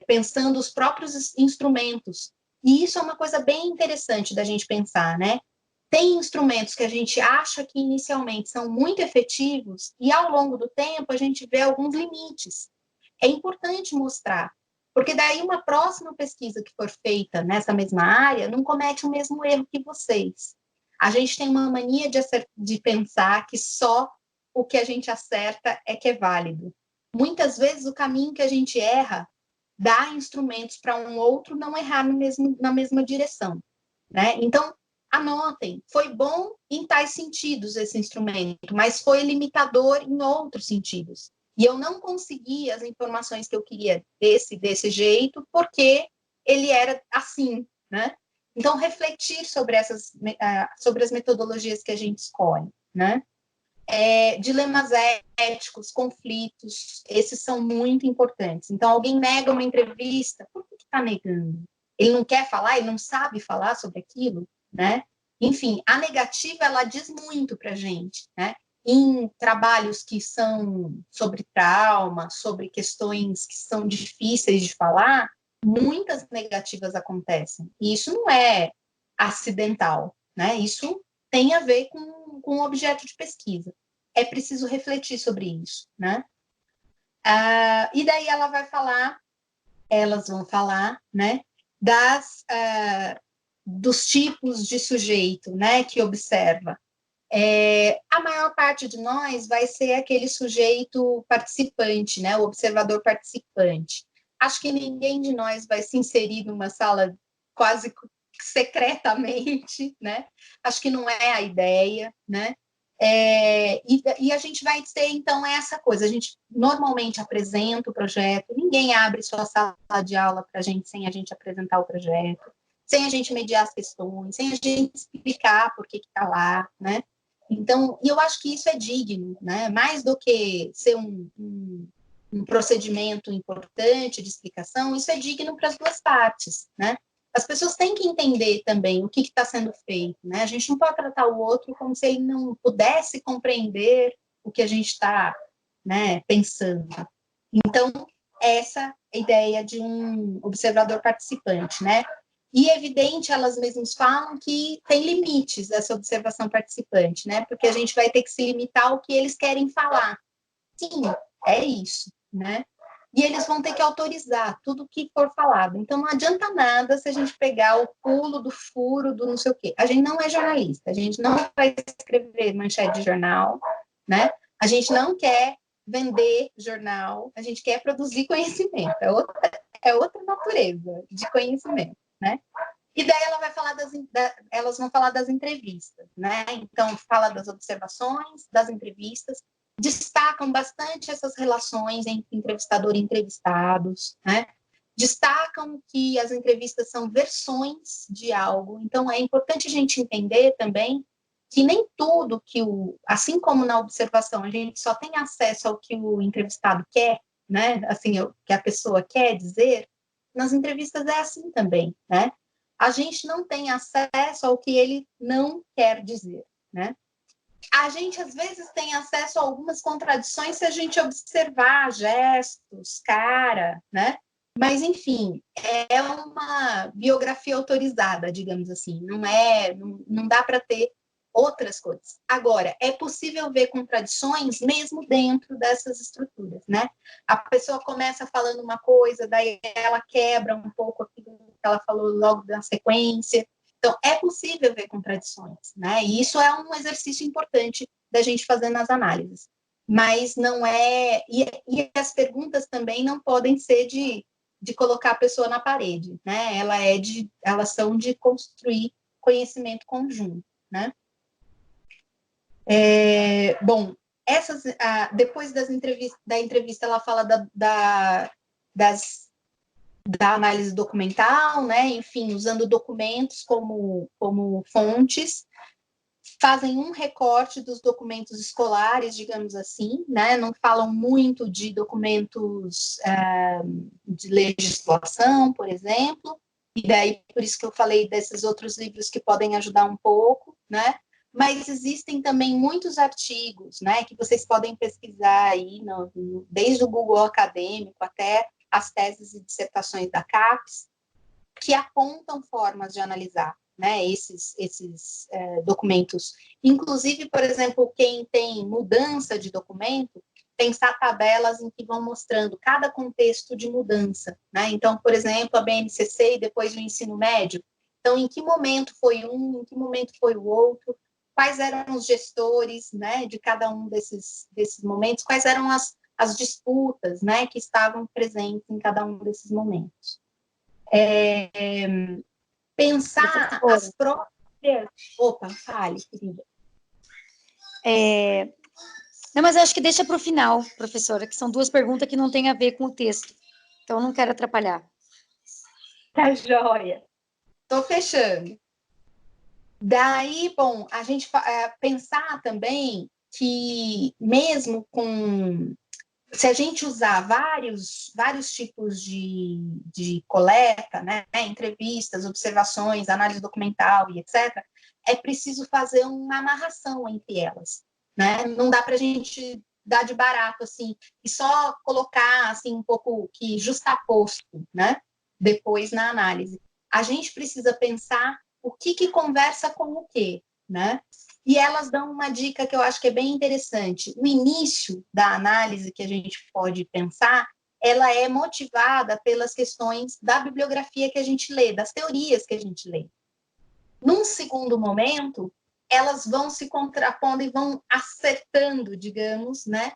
pensando os próprios instrumentos. E isso é uma coisa bem interessante da gente pensar, né? Tem instrumentos que a gente acha que inicialmente são muito efetivos e ao longo do tempo a gente vê alguns limites. É importante mostrar, porque daí uma próxima pesquisa que for feita nessa mesma área não comete o mesmo erro que vocês. A gente tem uma mania de pensar que só o que a gente acerta é que é válido. Muitas vezes o caminho que a gente erra dá instrumentos para um outro não errar na mesma direção, né? Então, anotem, foi bom em tais sentidos esse instrumento, mas foi limitador em outros sentidos. E eu não consegui as informações que eu queria desse jeito, porque ele era assim, né? Então, refletir sobre as metodologias que a gente escolhe, né? Dilemas éticos, conflitos, esses são muito importantes. Então, alguém nega uma entrevista, por que está negando? Ele não quer falar, ele não sabe falar sobre aquilo, né? Enfim, a negativa, ela diz muito para a gente, né? Em trabalhos que são sobre trauma, sobre questões que são difíceis de falar, muitas negativas acontecem. E isso não é acidental, né? Isso tem a ver com o objeto de pesquisa. É preciso refletir sobre isso, né? E daí elas vão falar, né? Dos tipos de sujeito, né? Que observa. A maior parte de nós vai ser aquele sujeito participante, né? O observador participante. Acho que ninguém de nós vai se inserir numa sala quase secretamente, né? Acho que não é a ideia, né? E a gente vai ter, então, essa coisa. A gente normalmente apresenta o projeto, ninguém abre sua sala de aula para a gente sem a gente apresentar o projeto, sem a gente mediar as questões, sem a gente explicar por que está lá, né? Então, e eu acho que isso é digno, né? Mais do que ser um procedimento importante de explicação, isso é digno para as duas partes, né? As pessoas têm que entender também o que está sendo feito, né? A gente não pode tratar o outro como se ele não pudesse compreender o que a gente está, né, pensando. Então, essa é a ideia de um observador participante, né? E é evidente, elas mesmas falam que tem limites essa observação participante, né? Porque a gente vai ter que se limitar ao que eles querem falar. Sim, é isso, né? E eles vão ter que autorizar tudo que for falado. Então, não adianta nada se a gente pegar o pulo do furo, do não sei o quê. A gente não é jornalista, a gente não vai escrever manchete de jornal, né? A gente não quer vender jornal, a gente quer produzir conhecimento. é outra natureza de conhecimento, né? E daí ela vai falar elas vão falar das entrevistas, né? Então, fala das observações, das entrevistas, destacam bastante essas relações entre entrevistador e entrevistados, né? Destacam que as entrevistas são versões de algo, então é importante a gente entender também que nem tudo assim como na observação, a gente só tem acesso ao que o entrevistado quer, né? Assim, o que a pessoa quer dizer, nas entrevistas é assim também, né? A gente não tem acesso ao que ele não quer dizer, né? A gente, às vezes, tem acesso a algumas contradições se a gente observar gestos, cara, né? Mas, enfim, é uma biografia autorizada, digamos assim. Não dá para ter outras coisas. Agora, é possível ver contradições mesmo dentro dessas estruturas, né? A pessoa começa falando uma coisa, daí ela quebra um pouco aquilo que ela falou logo na sequência. Então, é possível ver contradições, né? E isso é um exercício importante da gente fazer nas análises. Mas não é... E as perguntas também não podem ser de colocar a pessoa na parede, né? Elas são de construir conhecimento conjunto, né? Bom, depois da entrevista, ela fala da análise documental, né? Enfim, usando documentos como fontes, fazem um recorte dos documentos escolares, digamos assim, né? Não falam muito de documentos de legislação, por exemplo, e daí por isso que eu falei desses outros livros que podem ajudar um pouco, né? Mas existem também muitos artigos, né, que vocês podem pesquisar aí, desde o Google Acadêmico até as teses e dissertações da CAPES, que apontam formas de analisar, né, esses documentos. Inclusive, por exemplo, quem tem mudança de documento, pensar tabelas em que vão mostrando cada contexto de mudança, né? Então, por exemplo, a BNCC e depois o ensino médio. Então, em que momento foi um, em que momento foi o outro, quais eram os gestores, né, de cada um desses momentos, quais eram as disputas, né, que estavam presentes em cada um desses momentos. Pensar as próprias... Opa, fale, querida.
Não, mas eu acho que deixa para o final, professora, que são duas perguntas que não têm a ver com o texto. Então, eu não quero atrapalhar.
Tá joia. Estou fechando. Daí, bom, a gente pensar também que mesmo se a gente usar vários tipos de coleta, né, entrevistas, observações, análise documental e etc., é preciso fazer uma amarração entre elas, né? Não dá para a gente dar de barato, assim, e só colocar, assim, um pouco que justaposto, né, depois na análise. A gente precisa pensar o que conversa com o quê, né? E elas dão uma dica que eu acho que é bem interessante. O início da análise que a gente pode pensar, ela é motivada pelas questões da bibliografia que a gente lê, das teorias que a gente lê. Num segundo momento, elas vão se contrapondo e vão acertando, digamos, né,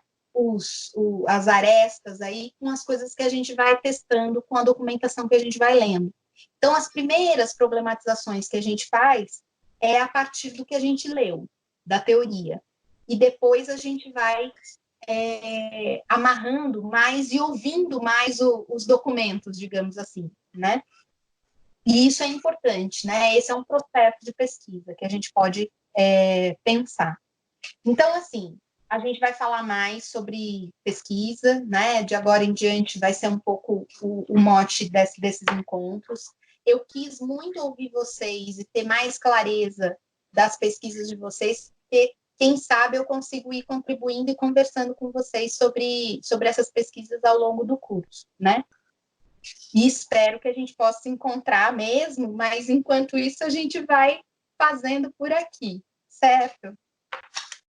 as arestas aí com as coisas que a gente vai testando, com a documentação que a gente vai lendo. Então, as primeiras problematizações que a gente faz é a partir do que a gente leu, da teoria. E depois a gente vai amarrando mais e ouvindo mais os documentos, digamos assim, né? E isso é importante, né? Esse é um processo de pesquisa que a gente pode pensar. Então, assim, a gente vai falar mais sobre pesquisa, né? De agora em diante vai ser um pouco o mote desses encontros. Eu quis muito ouvir vocês e ter mais clareza das pesquisas de vocês, porque, quem sabe, eu consigo ir contribuindo e conversando com vocês sobre essas pesquisas ao longo do curso, né? E espero que a gente possa se encontrar mesmo, mas, enquanto isso, a gente vai fazendo por aqui, certo?